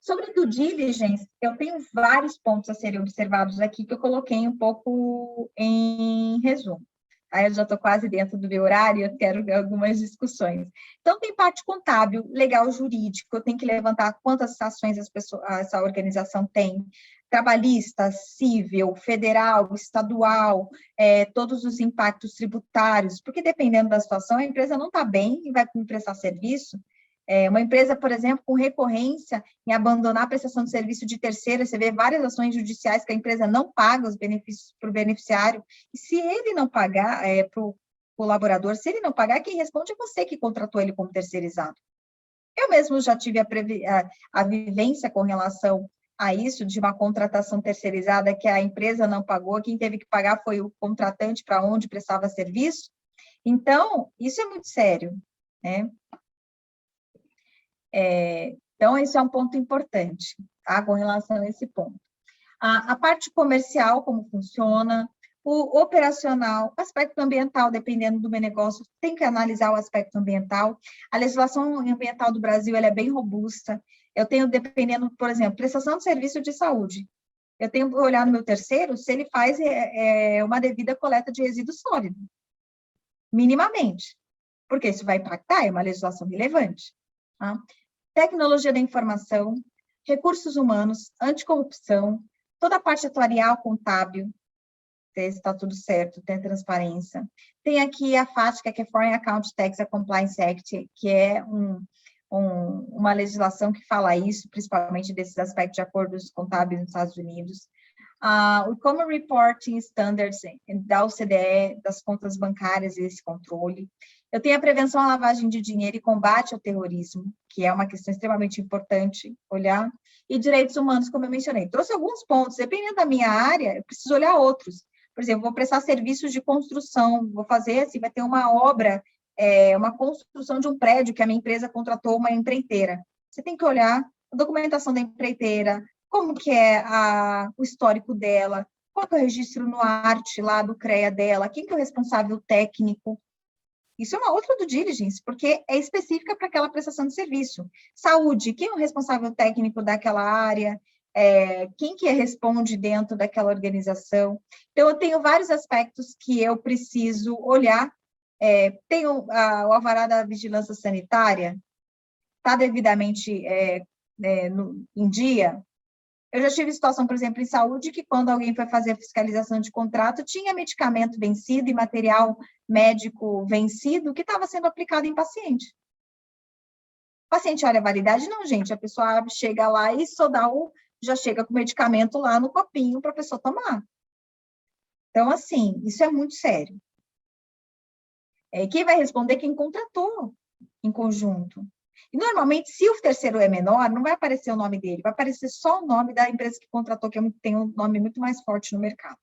S2: Sobre due diligence, eu tenho vários pontos a serem observados aqui que eu coloquei um pouco em resumo. Aí eu já estou quase dentro do meu horário, eu quero algumas discussões. Então, tem parte contábil, legal, jurídico, eu tenho que levantar quantas ações essa organização tem, trabalhista, civil, federal, estadual, todos os impactos tributários, porque dependendo da situação, a empresa não está bem e vai me prestar serviço. Uma empresa, por exemplo, com recorrência em abandonar a prestação de serviço de terceira, você vê várias ações judiciais que a empresa não paga os benefícios para o beneficiário, e se ele não pagar para o colaborador, se ele não pagar, quem responde é você que contratou ele como terceirizado. Eu mesmo já tive a vivência com relação a isso, de uma contratação terceirizada que a empresa não pagou, quem teve que pagar foi o contratante para onde prestava serviço. Então, isso é muito sério, né? Então, esse é um ponto importante, tá? Com relação a esse ponto. A parte comercial, como funciona, o operacional, aspecto ambiental, dependendo do meu negócio, tem que analisar o aspecto ambiental. A legislação ambiental do Brasil ela é bem robusta. Eu tenho, dependendo, por exemplo, prestação de serviço de saúde. Eu tenho que olhar no meu terceiro se ele faz uma devida coleta de resíduos sólidos, minimamente, porque isso vai impactar, é uma legislação relevante. Tá? Tecnologia da informação, recursos humanos, anticorrupção, toda a parte atuarial, contábil, se está tudo certo, tem transparência. Tem aqui a FATCA, que é Foreign Account Tax and Compliance Act, que é uma legislação que fala isso, principalmente desses aspectos de acordos contábeis nos Estados Unidos. O Common Reporting Standards da OCDE, das contas bancárias e esse controle. Eu tenho a prevenção à lavagem de dinheiro e combate ao terrorismo, que é uma questão extremamente importante olhar, e direitos humanos, como eu mencionei. Trouxe alguns pontos, dependendo da minha área, eu preciso olhar outros. Por exemplo, vou prestar serviços de construção, vou fazer assim, vai ter uma obra, uma construção de um prédio que a minha empresa contratou uma empreiteira. Você tem que olhar a documentação da empreiteira, como que é o histórico dela, qual que é o registro no arte lá do CREA dela, quem que é o responsável técnico. Isso é uma outra due diligence, porque é específica para aquela prestação de serviço. Saúde, quem é o responsável técnico daquela área, quem que responde dentro daquela organização. Então, eu tenho vários aspectos que eu preciso olhar. Tenho o alvará da vigilância sanitária, está devidamente em dia. Eu já tive situação, por exemplo, em saúde, que quando alguém foi fazer a fiscalização de contrato, tinha medicamento vencido e material médico vencido que estava sendo aplicado em paciente. O paciente olha a validade? Não, gente, a pessoa chega lá e só já chega com o medicamento lá no copinho para a pessoa tomar. Então, assim, isso é muito sério. Quem vai responder? Quem contratou em conjunto. E, normalmente, se o terceiro é menor, não vai aparecer o nome dele, vai aparecer só o nome da empresa que contratou, que tem um nome muito mais forte no mercado.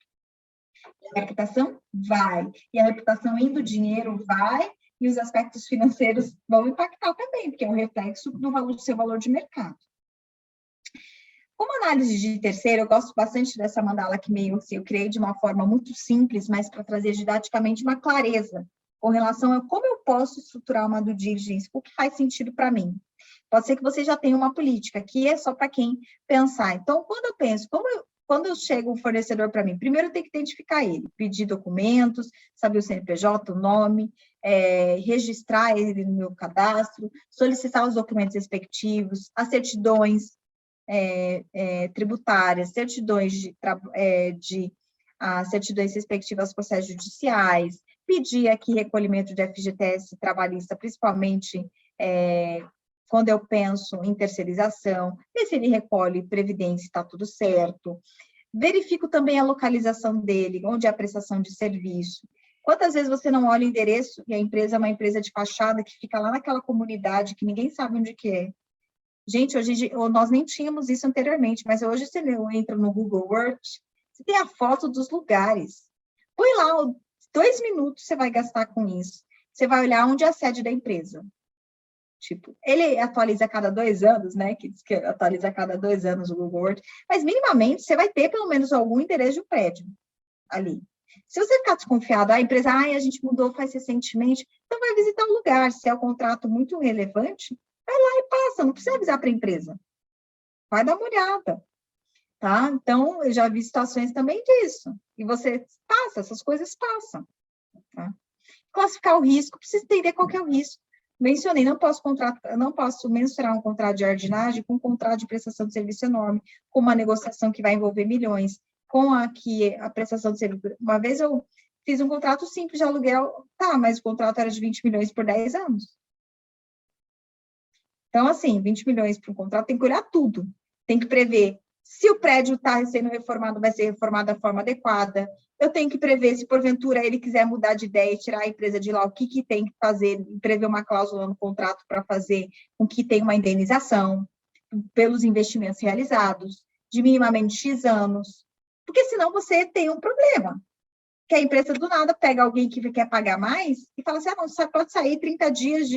S2: A reputação vai. E a reputação indo, dinheiro vai, e os aspectos financeiros vão impactar também, porque é um reflexo do seu valor de mercado. Como análise de terceiro, eu gosto bastante dessa mandala que eu criei de uma forma muito simples, mas para trazer didaticamente uma clareza com relação a como eu posso estruturar uma due diligence, o que faz sentido para mim. Pode ser que você já tenha uma política, que é só para quem pensar. Então, quando eu penso, quando chega um fornecedor para mim, primeiro eu tenho que identificar ele, pedir documentos, saber o CNPJ, o nome, registrar ele no meu cadastro, solicitar os documentos respectivos, as certidões tributárias, certidões certidões respectivas aos processos judiciais, pedir aqui recolhimento de FGTS trabalhista, principalmente quando eu penso em terceirização, ver se ele recolhe previdência, está tudo certo. Verifico também a localização dele, onde é a prestação de serviço. Quantas vezes você não olha o endereço e a empresa é uma empresa de fachada que fica lá naquela comunidade que ninguém sabe onde que é? Gente, hoje nós nem tínhamos isso anteriormente, mas hoje você entra no Google Earth, você tem a foto dos lugares. Põe lá, 2 minutos você vai gastar com isso. Você vai olhar onde é a sede da empresa. Tipo, ele atualiza a cada 2 anos, né? Que diz que atualiza a cada 2 anos o Google Earth. Mas, minimamente, você vai ter pelo menos algum endereço de um prédio ali. Se você ficar desconfiado, a empresa, a gente mudou faz recentemente, então vai visitar o lugar. Se é um contrato muito relevante, vai lá e passa, não precisa avisar para a empresa. Vai dar uma olhada, tá? Então, eu já vi situações também disso. E você passa, essas coisas passam, tá? Classificar o risco, precisa entender qual que é o risco. Mencionei, não posso mensurar um contrato de jardinagem com um contrato de prestação de serviço enorme, com uma negociação que vai envolver milhões, com a prestação de serviço. Uma vez eu fiz um contrato simples de aluguel, tá, mas o contrato era de 20 milhões por 10 anos. Então, assim, 20 milhões para um contrato, tem que olhar tudo. Tem que prever se o prédio está sendo reformado, vai ser reformado da forma adequada. Eu tenho que prever se, porventura, ele quiser mudar de ideia e tirar a empresa de lá, o que tem que fazer, prever uma cláusula no contrato para fazer com que tenha uma indenização pelos investimentos realizados, de minimamente X anos. Porque, senão, você tem um problema. Que a empresa, do nada, pega alguém que quer pagar mais e fala assim, não, você pode sair 30 dias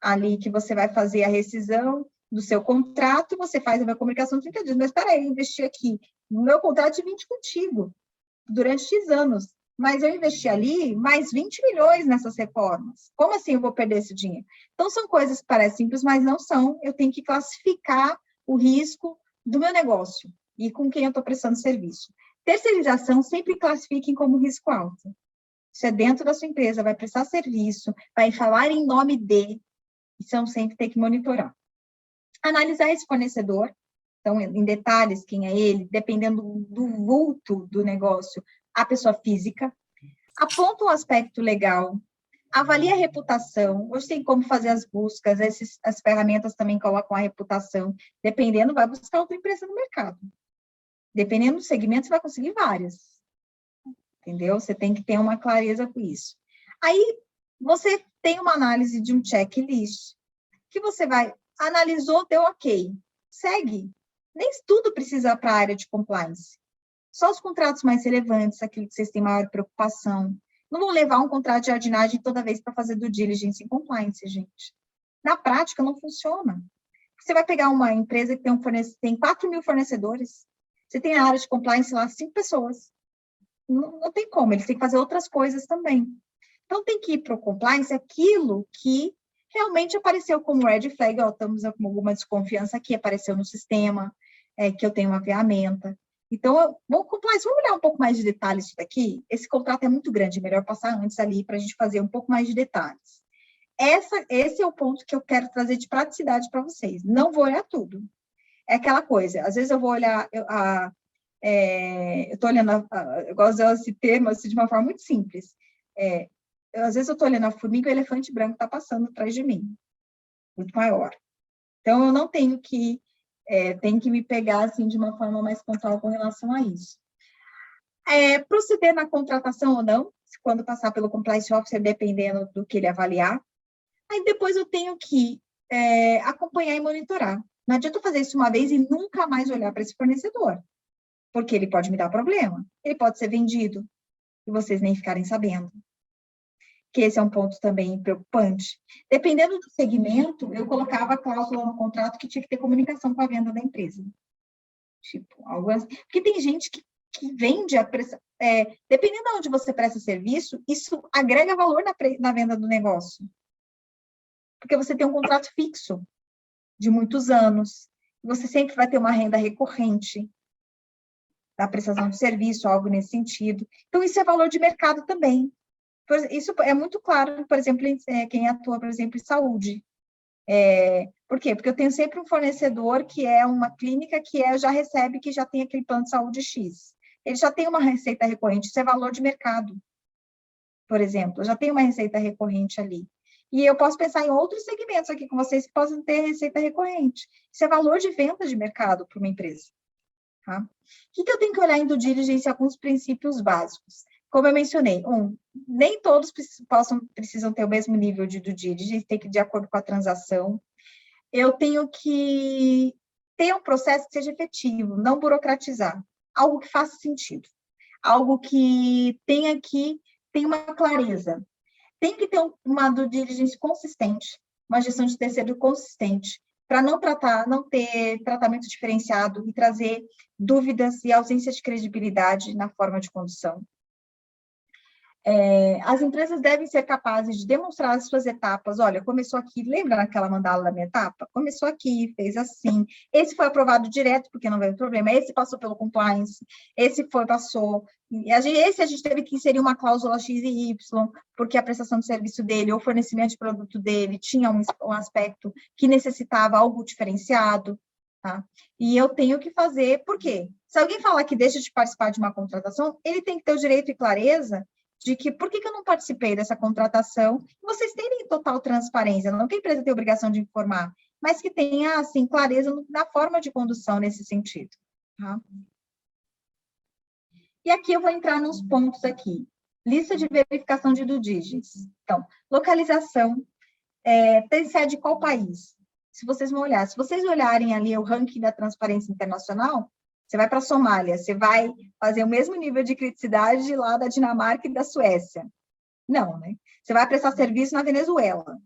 S2: ali que você vai fazer a rescisão do seu contrato, você faz a minha comunicação de 30 dias, mas espera aí, eu investi aqui, no meu contrato de 20 contigo, durante X anos, mas eu investi ali mais 20 milhões nessas reformas. Como assim eu vou perder esse dinheiro? Então, são coisas que parecem simples, mas não são. Eu tenho que classificar o risco do meu negócio e com quem eu estou prestando serviço. Terceirização, sempre classifiquem como risco alto. Isso é dentro da sua empresa, vai prestar serviço, vai falar em nome de, então sempre tem que monitorar. Analisar esse fornecedor, então, em detalhes, quem é ele, dependendo do vulto do negócio, a pessoa física, aponta um aspecto legal, avalia a reputação, hoje tem como fazer as buscas, as ferramentas também colocam a reputação, dependendo, vai buscar outra empresa no mercado. Dependendo do segmento, você vai conseguir várias, entendeu? Você tem que ter uma clareza com isso. Aí, você tem uma análise de um checklist, que você analisou, deu ok, segue. Nem tudo precisa para a área de compliance. Só os contratos mais relevantes, aquilo que vocês têm maior preocupação. Não vão levar um contrato de jardinagem toda vez para fazer due diligence em compliance, gente. Na prática, não funciona. Você vai pegar uma empresa que tem 4 mil fornecedores, você tem na área de compliance lá 5 pessoas. Não tem como, eles têm que fazer outras coisas também. Então, tem que ir para o compliance aquilo que realmente apareceu como red flag, estamos com alguma desconfiança aqui, apareceu no sistema, que eu tenho uma ferramenta. Então, compliance, vamos olhar um pouco mais de detalhes disso daqui? Esse contrato é muito grande, melhor passar antes ali para a gente fazer um pouco mais de detalhes. Esse é o ponto que eu quero trazer de praticidade para vocês. Não vou olhar tudo. É aquela coisa, às vezes eu vou olhar, eu estou olhando, eu gosto de usar esse termo assim, de uma forma muito simples. Às vezes eu estou olhando a formiga e o elefante branco está passando atrás de mim, muito maior. Então, eu não tenho que me pegar assim, de uma forma mais pontual com relação a isso. Proceder na contratação ou não, quando passar pelo compliance officer, dependendo do que ele avaliar. Aí depois eu tenho que acompanhar e monitorar. Não adianta eu fazer isso uma vez e nunca mais olhar para esse fornecedor, porque ele pode me dar problema. Ele pode ser vendido e vocês nem ficarem sabendo. Que esse é um ponto também preocupante. Dependendo do segmento, eu colocava a cláusula no contrato que tinha que ter comunicação com a venda da empresa. Tipo, algo assim. Porque tem gente que vende dependendo de onde você presta serviço, isso agrega valor na venda do negócio. Porque você tem um contrato fixo de muitos anos, você sempre vai ter uma renda recorrente da prestação de serviço, algo nesse sentido. Então, isso é valor de mercado também. Isso é muito claro, por exemplo, quem atua, por exemplo, em saúde. Por quê? Porque eu tenho sempre um fornecedor que é uma clínica que já recebe, que já tem aquele plano de saúde X. Ele já tem uma receita recorrente, isso é valor de mercado, por exemplo. Eu já tenho uma receita recorrente ali. E eu posso pensar em outros segmentos aqui com vocês que possam ter receita recorrente. Isso é valor de venda de mercado para uma empresa. Tá? O que eu tenho que olhar em due diligence? Alguns princípios básicos. Como eu mencionei, nem todos precisam ter o mesmo nível de due diligence, tem que ir de acordo com a transação. Eu tenho que ter um processo que seja efetivo, não burocratizar. Algo que faça sentido. Algo que tenha uma clareza. Tem que ter uma due diligence consistente, uma gestão de terceiro consistente, para não ter tratamento diferenciado e trazer dúvidas e ausência de credibilidade na forma de condução. As empresas devem ser capazes de demonstrar as suas etapas. Olha, começou aqui, lembra naquela mandala da minha etapa? Começou aqui, fez assim. Esse foi aprovado direto, porque não veio problema. Esse passou pelo compliance. Esse passou. Esse a gente teve que inserir uma cláusula X e Y, porque a prestação de serviço dele ou fornecimento de produto dele tinha um aspecto que necessitava algo diferenciado. Tá? E eu tenho que fazer, por quê? Se alguém falar que deixa de participar de uma contratação, ele tem que ter o direito e clareza de que, por que eu não participei dessa contratação? Vocês terem total transparência, não que a empresa tenha obrigação de informar, mas que tenha, assim, clareza na forma de condução nesse sentido. Tá? E aqui eu vou entrar nos pontos aqui. Lista de verificação de due diligence. Então, localização, tem sede em qual país? Se vocês olharem ali o ranking da transparência internacional, você vai para a Somália, você vai fazer o mesmo nível de criticidade lá da Dinamarca e da Suécia. Não, né? Você vai prestar serviço na Venezuela.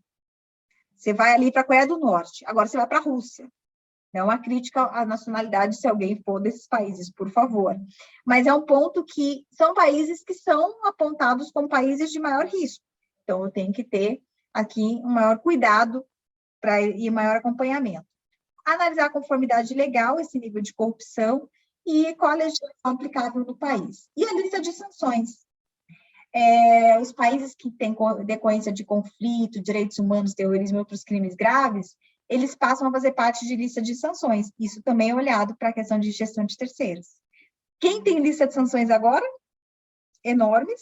S2: Você vai ali para a Coreia do Norte. Agora você vai para a Rússia. É uma crítica à nacionalidade se alguém for desses países, por favor. Mas é um ponto que são países que são apontados como países de maior risco. Então, eu tenho que ter aqui um maior cuidado e maior acompanhamento. Analisar a conformidade legal, esse nível de corrupção, e qual a legislação aplicável no país. E a lista de sanções. Os países que têm decorrência de conflito, direitos humanos, terrorismo e outros crimes graves, eles passam a fazer parte de lista de sanções. Isso também é olhado para a questão de gestão de terceiros. Quem tem lista de sanções agora? Enormes,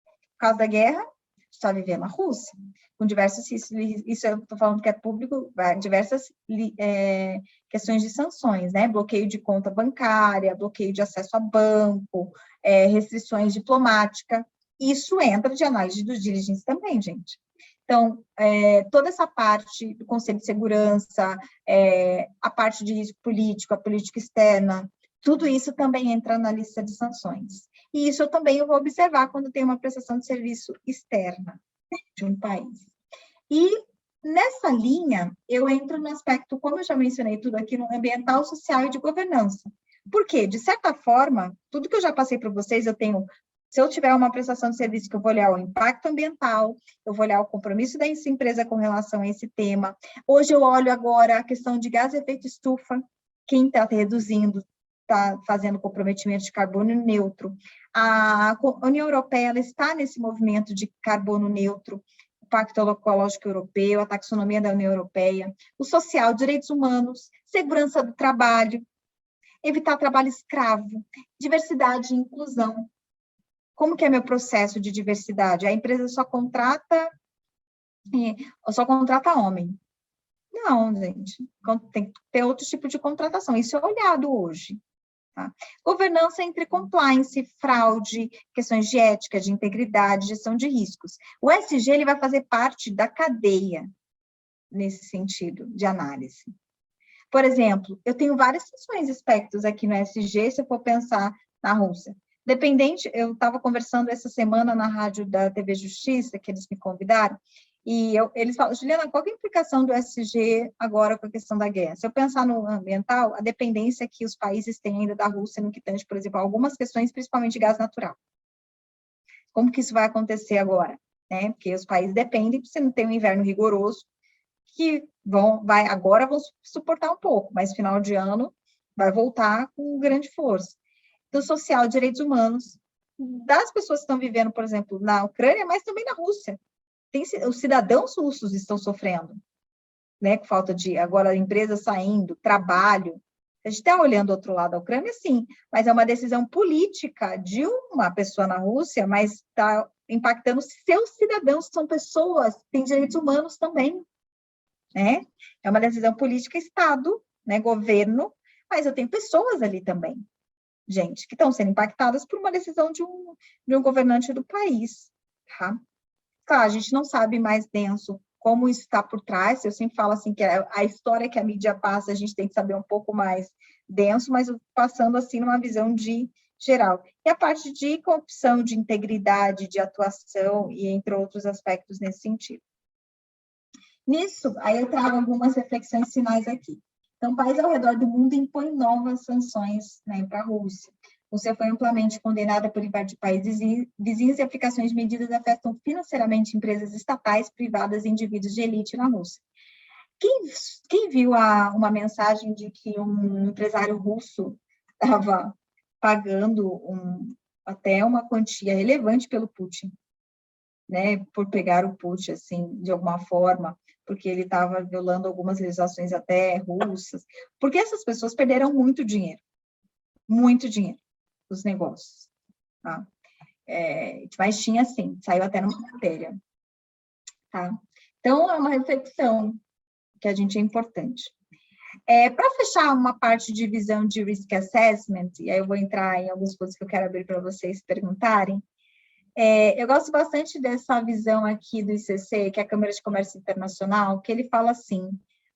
S2: por causa da guerra, está vivendo a Rússia, com diversos, isso eu estou falando que é público, diversas questões de sanções, né? Bloqueio de conta bancária, bloqueio de acesso a banco, restrições diplomáticas, isso entra de análise de due diligence também, gente. Então, toda essa parte do Conselho de Segurança, a parte de risco político, a política externa, tudo isso também entra na lista de sanções. E isso eu também vou observar quando tem uma prestação de serviço externa de um país. E nessa linha, eu entro no aspecto, como eu já mencionei tudo aqui, no ambiental, social e de governança. Por quê? De certa forma, tudo que eu já passei para vocês, se eu tiver uma prestação de serviço que eu vou olhar o impacto ambiental, eu vou olhar o compromisso dessa empresa com relação a esse tema. Hoje eu olho agora a questão de gás de efeito estufa, quem está reduzindo, está fazendo comprometimento de carbono neutro. A União Europeia ela está nesse movimento de carbono neutro, Pacto Ecológico Europeu, a taxonomia da União Europeia, o social, direitos humanos, segurança do trabalho, evitar trabalho escravo, diversidade e inclusão. Como que é meu processo de diversidade? A empresa só contrata homem. Não, gente, tem que ter outro tipo de contratação. Isso é olhado hoje. Tá? Governança entre compliance, fraude, questões de ética, de integridade, gestão de riscos. O ESG ele vai fazer parte da cadeia nesse sentido de análise. Por exemplo, eu tenho várias sessões e aspectos aqui no ESG, se eu for pensar na Rússia. Dependente, eu estava conversando essa semana na rádio da TV Justiça, que eles me convidaram, e eles falam, Juliana, qual é a implicação do ESG agora com a questão da guerra? Se eu pensar no ambiental, a dependência que os países têm ainda da Rússia no que tange, por exemplo, algumas questões, principalmente de gás natural. Como que isso vai acontecer agora? Né? Porque os países dependem, se não tem um inverno rigoroso, que agora vão suportar um pouco, mas final de ano vai voltar com grande força. Então, social, direitos humanos, das pessoas que estão vivendo, por exemplo, na Ucrânia, mas também na Rússia. Os cidadãos russos estão sofrendo, né, com falta de, agora, empresas saindo, trabalho. A gente está olhando do outro lado da Ucrânia, sim, mas é uma decisão política de uma pessoa na Rússia, mas está impactando seus cidadãos, são pessoas, têm direitos humanos também, né? É uma decisão política, Estado, né, governo, mas eu tenho pessoas ali também, gente, que estão sendo impactadas por uma decisão de um governante do país, tá? Claro, a gente não sabe mais denso como isso está por trás, eu sempre falo assim, que a história que a mídia passa, a gente tem que saber um pouco mais denso, mas passando assim numa visão de geral. E a parte de corrupção, de integridade, de atuação, e entre outros aspectos nesse sentido. Nisso, aí eu trago algumas reflexões finais aqui. Então, países ao redor do mundo impõem novas sanções, né, para a Rússia. A Rússia foi amplamente condenada por invadir países vizinhos e aplicações de medidas afetam financeiramente empresas estatais, privadas e indivíduos de elite na Rússia. Quem viu uma mensagem de que um empresário russo estava pagando até uma quantia relevante pelo Putin, né, por pegar o Putin, assim, de alguma forma, porque ele estava violando algumas legislações até russas, porque essas pessoas perderam muito dinheiro dos negócios, tá? Mas tinha, assim, saiu até numa matéria, tá? Então, é uma reflexão que a gente é importante. Para fechar uma parte de visão de risk assessment, e aí eu vou entrar em alguns pontos que eu quero abrir para vocês perguntarem, eu gosto bastante dessa visão aqui do ICC, que é a Câmara de Comércio Internacional, que ele fala assim,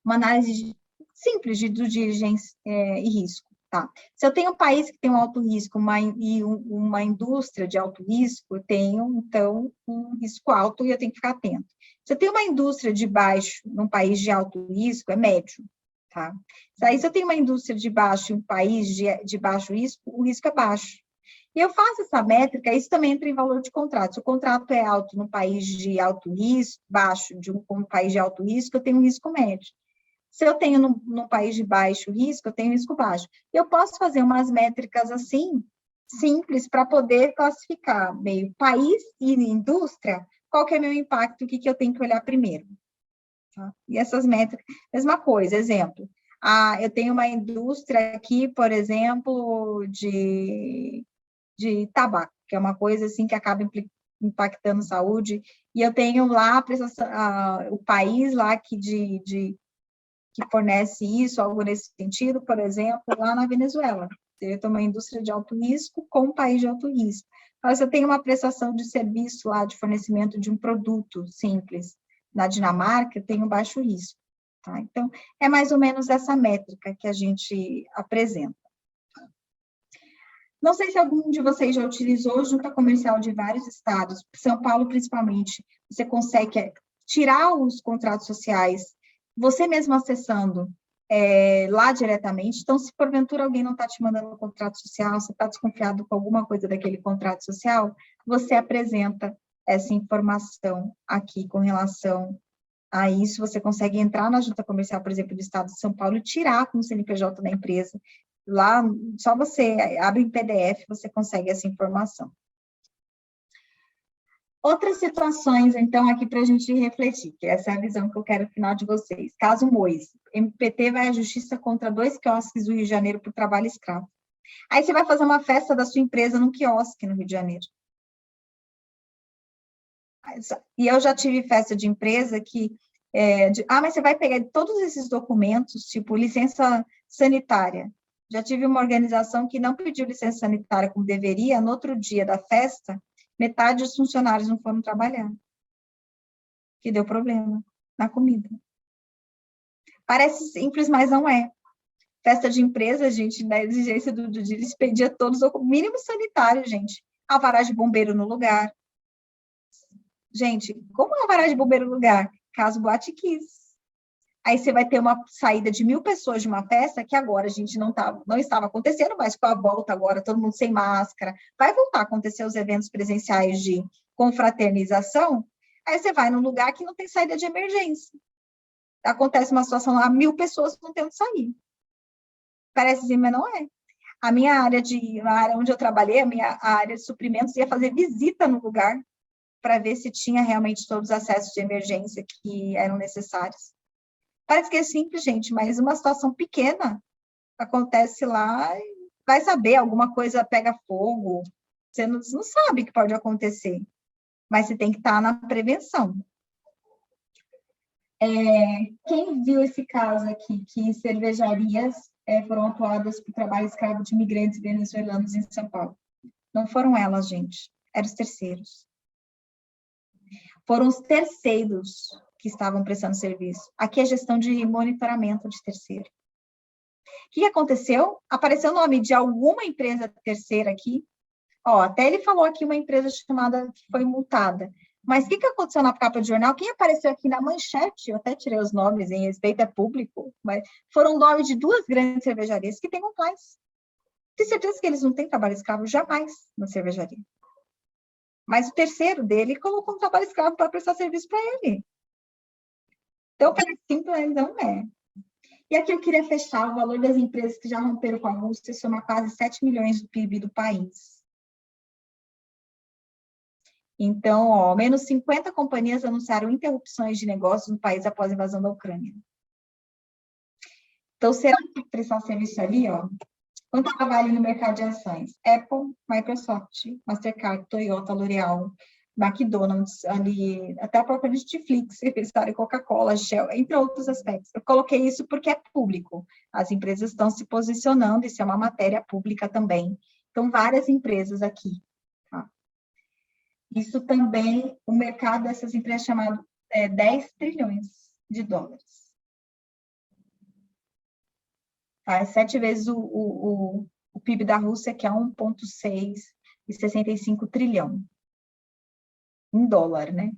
S2: uma análise simples de due diligence e risco. Tá? Se eu tenho um país que tem um alto risco e uma indústria de alto risco, eu tenho, então, um risco alto e eu tenho que ficar atento. Se eu tenho uma indústria de baixo num país de alto risco, é médio. Tá? Aí, se eu tenho uma indústria de baixo em um país de baixo risco, o risco é baixo. E eu faço essa métrica, isso também entra em valor de contrato. Se o contrato é alto no país de alto risco, baixo de um país de alto risco, eu tenho um risco médio. Se eu tenho num país de baixo risco, eu tenho risco baixo. Eu posso fazer umas métricas assim, simples, para poder classificar meio país e indústria, qual que é meu impacto, o que eu tenho que olhar primeiro. Tá? E essas métricas, mesma coisa, exemplo. Eu tenho uma indústria aqui, por exemplo, de tabaco, que é uma coisa assim que acaba impactando saúde, e eu tenho lá o país lá que fornece isso, algo nesse sentido, por exemplo, lá na Venezuela. Eu tenho uma indústria de alto risco com um país de alto risco. Mas eu tenho uma prestação de serviço lá, de fornecimento de um produto simples. Na Dinamarca, eu tenho baixo risco. Tá? Então, é mais ou menos essa métrica que a gente apresenta. Não sei se algum de vocês já utilizou junta comercial de vários estados, São Paulo principalmente, você consegue tirar os contratos sociais, você mesmo acessando lá diretamente. Então, se porventura alguém não está te mandando um contrato social, você está desconfiado com alguma coisa daquele contrato social, você apresenta essa informação aqui com relação a isso. Você consegue entrar na junta comercial, por exemplo, do estado de São Paulo e tirar com o CNPJ da empresa. Lá, só você abre em PDF, você consegue essa informação. Outras situações, então, aqui para a gente refletir, que essa é a visão que eu quero no final de vocês. Caso Mois, MPT vai à justiça contra 2 quiosques do Rio de Janeiro por trabalho escravo. Aí você vai fazer uma festa da sua empresa num quiosque no Rio de Janeiro. E eu já tive festa de empresa que... mas você vai pegar todos esses documentos, tipo licença sanitária. Já tive uma organização que não pediu licença sanitária como deveria, no outro dia da festa, metade dos funcionários não foram trabalhar. Que deu problema na comida. Parece simples, mas não é. Festa de empresa, gente, na exigência do dia, eles pediam todos o mínimo sanitário, gente. Alvará de bombeiro no lugar. Gente, como alvará de bombeiro no lugar? Caso Boate Kiss. Aí você vai ter uma saída de 1.000 pessoas de uma festa que agora a gente não estava acontecendo, mas com a volta agora, todo mundo sem máscara, vai voltar a acontecer os eventos presenciais de confraternização, aí você vai num lugar que não tem saída de emergência. Acontece uma situação lá, 1.000 pessoas não tem onde sair. Parece assim, mas não é. A área onde eu trabalhei, a área de suprimentos, ia fazer visita no lugar para ver se tinha realmente todos os acessos de emergência que eram necessários. Parece que é simples, gente, mas uma situação pequena acontece lá e vai saber, alguma coisa pega fogo, você não sabe o que pode acontecer, mas você tem que estar na prevenção. Quem viu esse caso aqui, que cervejarias foram atuadas por trabalho escravo de imigrantes venezuelanos em São Paulo? Não foram elas, gente, eram os terceiros. Foram os terceiros que estavam prestando serviço. Aqui é gestão de monitoramento de terceiro. O que aconteceu? Apareceu o nome de alguma empresa terceira aqui. Até ele falou aqui uma empresa chamada que foi multada. Mas o que aconteceu na capa de jornal? Quem apareceu aqui na manchete? Eu até tirei os nomes, em respeito é público, mas foram nomes de 2 grandes cervejarias que têm compliance. Tenho certeza que eles não têm trabalho escravo jamais na cervejaria. Mas o terceiro dele colocou um trabalho escravo para prestar serviço para ele. Então, parece simples, mas não é. E aqui eu queria fechar o valor das empresas que já romperam com a Rússia, soma quase 7 milhões do PIB do país. Então, menos 50 companhias anunciaram interrupções de negócios no país após a invasão da Ucrânia. Então, será que prestar serviço ali, quanto ela vale no mercado de ações? Apple, Microsoft, Mastercard, Toyota, L'Oréal, McDonald's, ali, até a própria Netflix, Coca-Cola, Shell, entre outros aspectos. Eu coloquei isso porque é público. As empresas estão se posicionando, isso é uma matéria pública também. Então, várias empresas aqui. Tá? Isso também, o mercado dessas empresas é chamado 10 trilhões de dólares. Tá? 7 vezes o PIB da Rússia, que é 1,6 e 65 trilhão. Em dólar, né?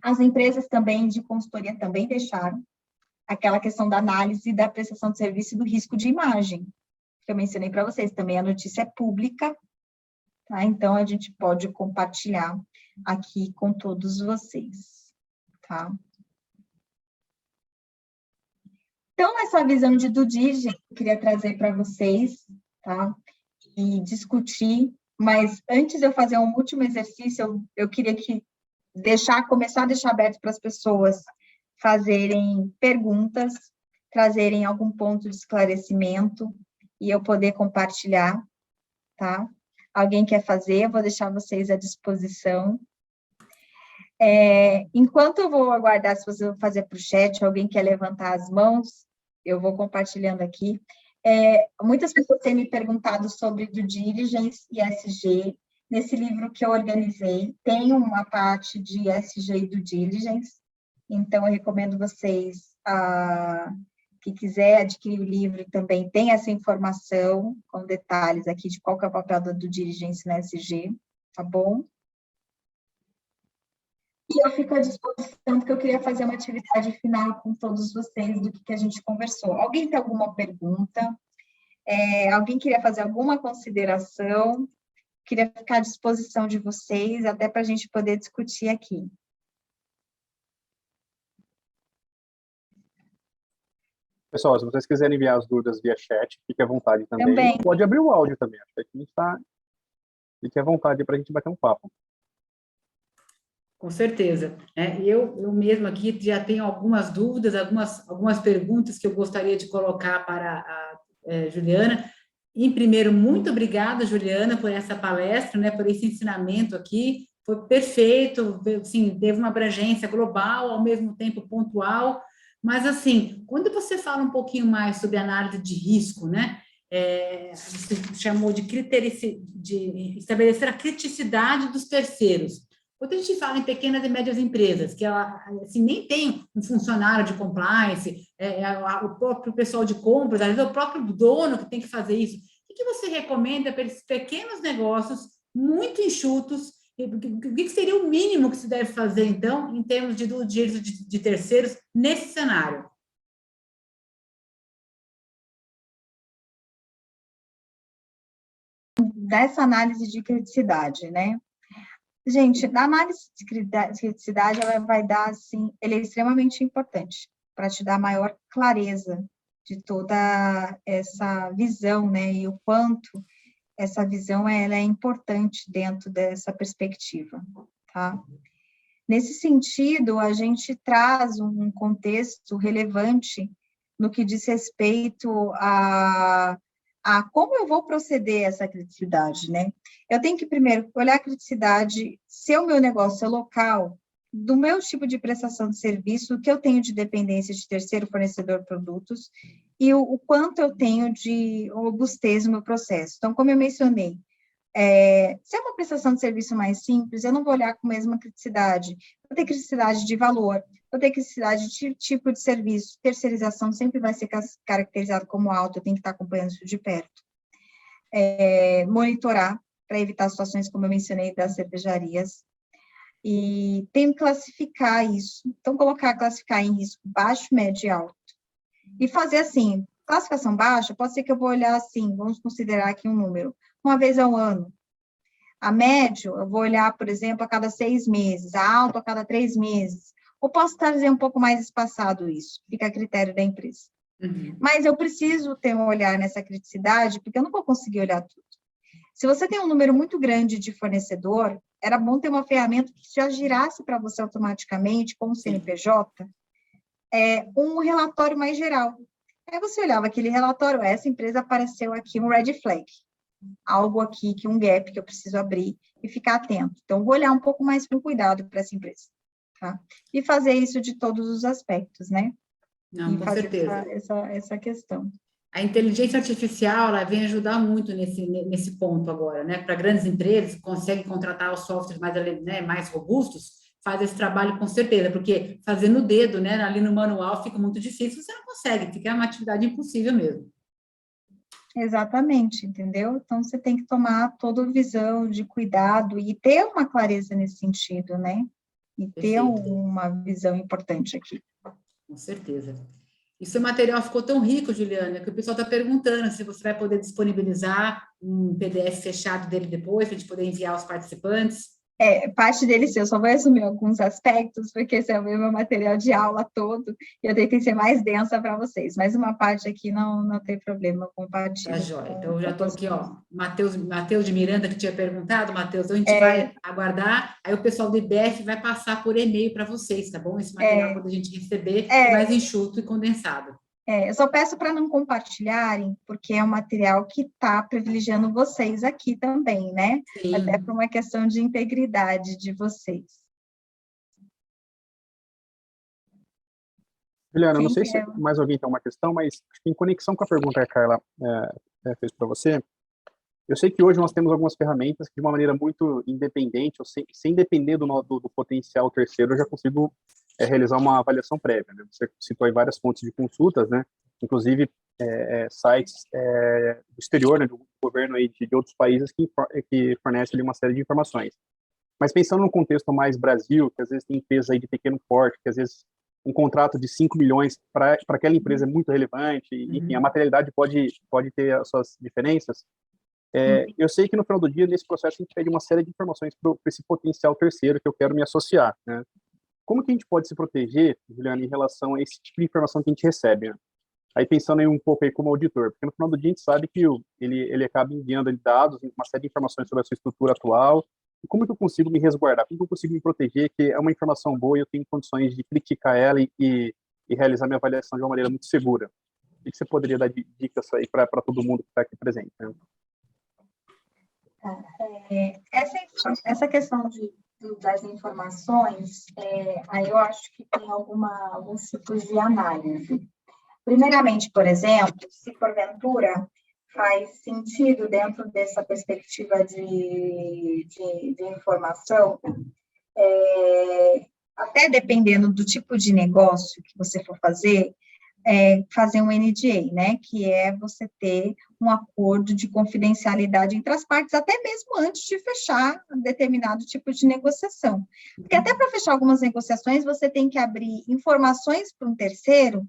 S2: As empresas também de consultoria também deixaram aquela questão da análise da prestação de serviço e do risco de imagem, que eu mencionei para vocês. Também a notícia é pública, tá? Então, a gente pode compartilhar aqui com todos vocês, tá? Então, essa visão de due diligence eu queria trazer para vocês, tá? E discutir, mas antes de eu fazer um último exercício, eu queria começar a deixar aberto para as pessoas fazerem perguntas, trazerem algum ponto de esclarecimento e eu poder compartilhar, tá? Alguém quer fazer, eu vou deixar vocês à disposição. Enquanto eu vou aguardar se vocês vão fazer para o chat, alguém quer levantar as mãos, eu vou compartilhando aqui. Muitas pessoas têm me perguntado sobre due diligence e ESG. Nesse livro que eu organizei, tem uma parte de ESG e due diligence, então eu recomendo vocês, que quiser adquirir o livro, também tem essa informação, com detalhes aqui de qual que é o papel da due diligence na ESG, tá bom? E eu fico à disposição, porque eu queria fazer uma atividade final com todos vocês do que a gente conversou. Alguém tem alguma pergunta? Alguém queria fazer alguma consideração? Queria ficar à disposição de vocês, até para a gente poder discutir aqui.
S3: Pessoal, se vocês quiserem enviar as dúvidas via chat, fique à vontade também. Pode abrir o áudio também, acho que a gente está... Fique à vontade para a gente bater um papo.
S1: Com certeza. Eu mesma aqui já tenho algumas dúvidas, algumas perguntas que eu gostaria de colocar para a Juliana. Em primeiro, muito obrigada, Juliana, por essa palestra, né, por esse ensinamento aqui. Foi perfeito, assim, teve uma abrangência global, ao mesmo tempo pontual. Mas, assim, quando você fala um pouquinho mais sobre análise de risco, né, você chamou de estabelecer a criticidade dos terceiros. Quando a gente fala em pequenas e médias empresas, que ela assim, nem tem um funcionário de compliance, o próprio pessoal de compras, às vezes é o próprio dono que tem que fazer isso. O que você recomenda para esses pequenos negócios muito enxutos? O que seria o mínimo que se deve fazer, então, em termos de direitos de terceiros nesse cenário?
S2: Dessa análise de criticidade, né? Gente, a análise de criticidade, ela vai dar, assim, ele é extremamente importante para te dar maior clareza de toda essa visão, né? E o quanto essa visão ela é importante dentro dessa perspectiva, tá? Nesse sentido, a gente traz um contexto relevante no que diz respeito a como eu vou proceder essa criticidade, né? Eu tenho que primeiro olhar a criticidade, se o meu negócio é local, do meu tipo de prestação de serviço, o que eu tenho de dependência de terceiro fornecedor de produtos e o quanto eu tenho de robustez no meu processo. Então, como eu mencionei, se é uma prestação de serviço mais simples, eu não vou olhar com a mesma criticidade. Vou ter criticidade de valor, vou ter criticidade de tipo de serviço. Terceirização sempre vai ser caracterizado como alto, eu tenho que estar acompanhando isso de perto. Monitorar, para evitar situações como eu mencionei das cervejarias. E tenho que classificar isso. Então, classificar em risco baixo, médio e alto. E fazer assim, classificação baixa, pode ser que eu vou olhar assim, vamos considerar aqui um número, uma vez ao ano. A médio, eu vou olhar, por exemplo, a cada 6 meses, a alto a cada 3 meses. Ou posso trazer um pouco mais espaçado isso, fica a critério da empresa.
S1: Uhum.
S2: Mas eu preciso ter um olhar nessa criticidade, porque eu não vou conseguir olhar tudo. Se você tem um número muito grande de fornecedor, era bom ter uma ferramenta que já girasse para você automaticamente, com o CNPJ, um relatório mais geral. Aí você olhava aquele relatório, essa empresa apareceu aqui um red flag, algo aqui, que um gap que eu preciso abrir e ficar atento. Então, vou olhar um pouco mais com cuidado para essa empresa, tá? E fazer isso de todos os aspectos, né?
S1: Não,
S2: E
S1: com
S2: fazer
S1: certeza.
S2: essa questão.
S1: A inteligência artificial, ela vem ajudar muito nesse ponto agora, né? Para grandes empresas que conseguem contratar os softwares mais robustos, faz esse trabalho com certeza, porque fazer no dedo, né, ali no manual fica muito difícil, você não consegue, fica uma atividade impossível mesmo.
S2: Exatamente, entendeu? Então, você tem que tomar toda a visão de cuidado e ter uma clareza nesse sentido, né? E ter
S1: Perfeito.
S2: uma visão importante aqui.
S1: Com certeza. E seu material ficou tão rico, Juliana, que o pessoal está perguntando se você vai poder disponibilizar um PDF fechado dele depois, para a gente poder enviar aos participantes.
S2: Parte dele, sim, eu só vou resumir alguns aspectos, porque esse é o meu material de aula todo, e eu tentei ser mais densa para vocês, mas uma parte aqui não tem problema, eu
S1: Tá
S2: compartilho
S1: joia. Então, eu já
S2: com
S1: estou aqui,
S2: vocês.
S1: ó. Matheus de Miranda, que tinha perguntado, Matheus, então a gente vai aguardar, aí o pessoal do IBF vai passar por e-mail para vocês, tá bom? Esse material, quando a gente receber, mais enxuto e condensado.
S2: Eu só peço para não compartilharem, porque é um material que está privilegiando vocês aqui também, né?
S1: Sim.
S2: Até por uma questão de integridade de vocês.
S3: Juliana, não sei se mais alguém tem uma questão, mas em conexão com a pergunta que a Carla fez para você, eu sei que hoje nós temos algumas ferramentas que, de uma maneira muito independente, ou sem depender do potencial terceiro, eu já consigo realizar uma avaliação prévia, né? Você citou aí várias fontes de consultas, né? Inclusive sites do exterior, né? Do governo aí de outros países que fornecem ali uma série de informações. Mas pensando no contexto mais Brasil, que às vezes tem empresas aí de pequeno porte, que às vezes um contrato de 5 milhões para aquela empresa é muito relevante, enfim, a materialidade pode ter as suas diferenças. Eu sei que no final do dia, nesse processo, a gente pede uma série de informações para esse potencial terceiro que eu quero me associar, né? Como que a gente pode se proteger, Juliana, em relação a esse tipo de informação que a gente recebe, né? Aí pensando aí um pouco aí como auditor, porque no final do dia a gente sabe que ele acaba enviando dados, uma série de informações sobre a sua estrutura atual, como que eu consigo me resguardar? Como que eu consigo me proteger que é uma informação boa e eu tenho condições de criticar ela e realizar minha avaliação de uma maneira muito segura? O que você poderia dar de dicas aí para todo mundo que está aqui presente? Né?
S2: Essa questão das informações, aí eu acho que tem alguns tipos de análise. Primeiramente, por exemplo, se porventura faz sentido dentro dessa perspectiva de informação, até dependendo do tipo de negócio que você for fazer um NDA, né, que é você ter um acordo de confidencialidade entre as partes, até mesmo antes de fechar um determinado tipo de negociação. Porque até para fechar algumas negociações, você tem que abrir informações para um terceiro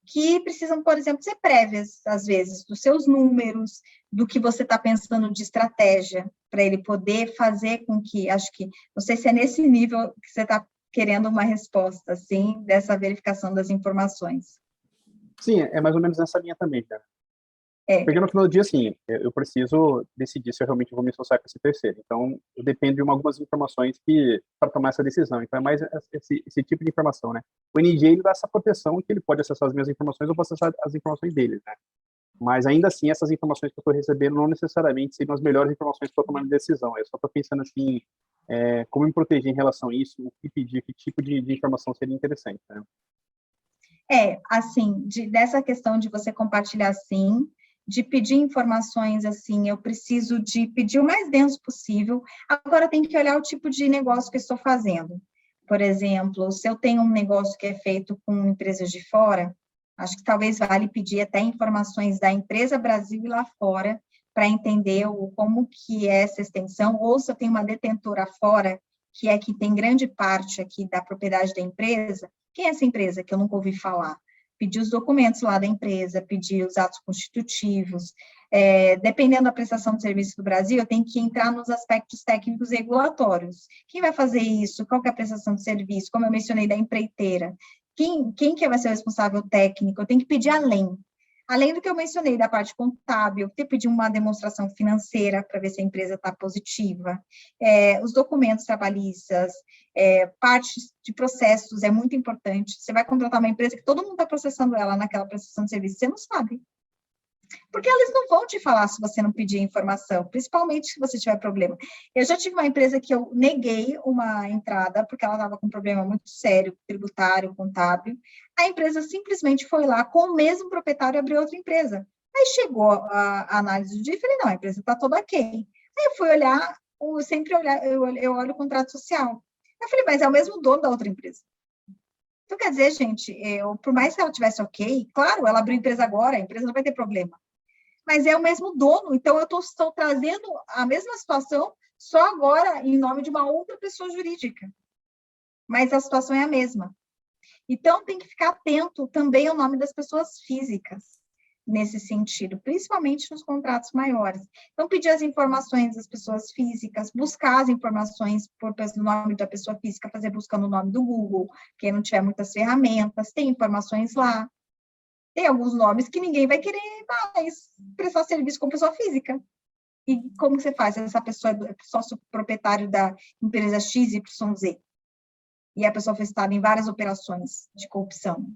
S2: que precisam, por exemplo, ser prévias, às vezes, dos seus números, do que você está pensando de estratégia, para ele poder fazer com que, acho que, não sei se é nesse nível que você está querendo uma resposta, assim, dessa verificação das informações.
S3: Sim, é mais ou menos nessa linha também, cara. Porque no final do dia, assim, eu preciso decidir se eu realmente vou me associar com esse terceiro. Então, eu dependo de algumas informações para tomar essa decisão. Então, é mais esse tipo de informação, né? O NDA, ele dá essa proteção que ele pode acessar as minhas informações ou posso acessar as informações deles, né? Mas, ainda assim, essas informações que eu estou recebendo não necessariamente seriam as melhores informações para tomar uma decisão. Eu só estou pensando, assim, como me proteger em relação a isso, o que pedir, que tipo de informação seria interessante, né?
S2: Assim, dessa questão de você compartilhar, sim, de pedir informações, assim, eu preciso de pedir o mais denso possível. Agora, tem que olhar o tipo de negócio que eu estou fazendo. Por exemplo, se eu tenho um negócio que é feito com empresas de fora, acho que talvez vale pedir até informações da empresa Brasil e lá fora, para entender como que é essa extensão, ou se eu tenho uma detentora fora, que é que tem grande parte aqui da propriedade da empresa. Quem é essa empresa que eu nunca ouvi falar? Pedir os documentos lá da empresa, pedir os atos constitutivos. Dependendo da prestação de serviço do Brasil, eu tenho que entrar nos aspectos técnicos e regulatórios. Quem vai fazer isso? Qual que é a prestação de serviço? Como eu mencionei, da empreiteira. Quem que vai ser o responsável técnico? Eu tenho que pedir além do que eu mencionei da parte contábil, ter que pedir uma demonstração financeira para ver se a empresa está positiva, os documentos trabalhistas, partes de processos, é muito importante. Você vai contratar uma empresa que todo mundo está processando ela naquela prestação de serviço, você não sabe. Porque eles não vão te falar se você não pedir informação, principalmente se você tiver problema. Eu já tive uma empresa que eu neguei uma entrada, porque ela estava com um problema muito sério, tributário, contábil. A empresa simplesmente foi lá com o mesmo proprietário e abriu outra empresa. Aí chegou a análise do dia e falei, não, a empresa está toda ok. Aí eu fui olhar, eu olho o contrato social. Eu falei, mas é o mesmo dono da outra empresa. Então, quer dizer, gente, por mais que ela tivesse ok, claro, ela abriu empresa agora, a empresa não vai ter problema. Mas é o mesmo dono, então eu estou trazendo a mesma situação, só agora em nome de uma outra pessoa jurídica. Mas a situação é a mesma. Então, tem que ficar atento também ao nome das pessoas físicas, nesse sentido, principalmente nos contratos maiores. Então, pedir as informações das pessoas físicas, buscar as informações por nome da pessoa física, fazer busca no nome do Google, quem não tiver muitas ferramentas, tem informações lá. Tem alguns nomes que ninguém vai querer mais prestar serviço com pessoa física. E como você faz? Essa pessoa é sócio proprietário da empresa XYZ. E a pessoa foi citada em várias operações de corrupção.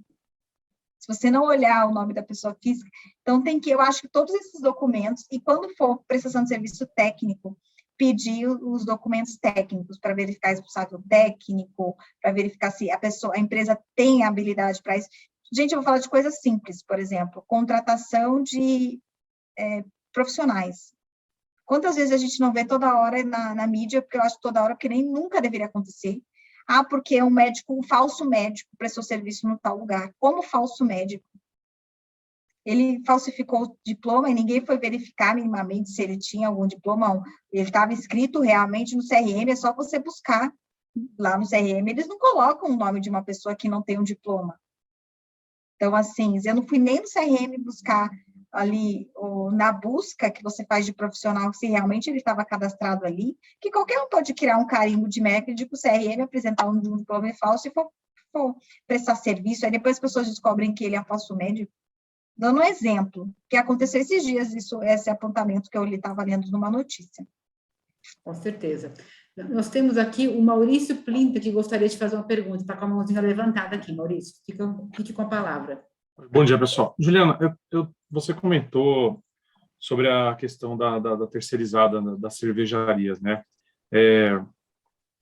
S2: Se você não olhar o nome da pessoa física, então eu acho que todos esses documentos, e quando for prestação de serviço técnico, pedir os documentos técnicos para verificar responsável técnico, para verificar se a empresa tem habilidade para isso. Gente, eu vou falar de coisas simples, por exemplo, contratação de profissionais. Quantas vezes a gente não vê toda hora na mídia, porque eu acho toda hora que nem nunca deveria acontecer. Porque um falso médico prestou serviço no tal lugar. Como falso médico? Ele falsificou o diploma e ninguém foi verificar minimamente se ele tinha algum diploma. Ele estava escrito realmente no CRM, é só você buscar lá no CRM. Eles não colocam o nome de uma pessoa que não tem um diploma. Então, assim, eu não fui nem no CRM buscar ali, na busca que você faz de profissional, se realmente ele estava cadastrado ali, que qualquer um pode criar um carimbo de médico, o CRM, apresentar um diploma falso e for prestar serviço, aí depois as pessoas descobrem que ele é falso médico. Dando um exemplo, que aconteceu esses dias, esse apontamento que eu estava lendo numa notícia.
S1: Com certeza. Nós temos aqui o Maurício Plinta, que gostaria de fazer uma pergunta. Está com a mãozinha levantada aqui, Maurício. Fique com a palavra.
S4: Bom dia, pessoal. Juliana, você comentou sobre a questão da terceirizada das cervejarias, né?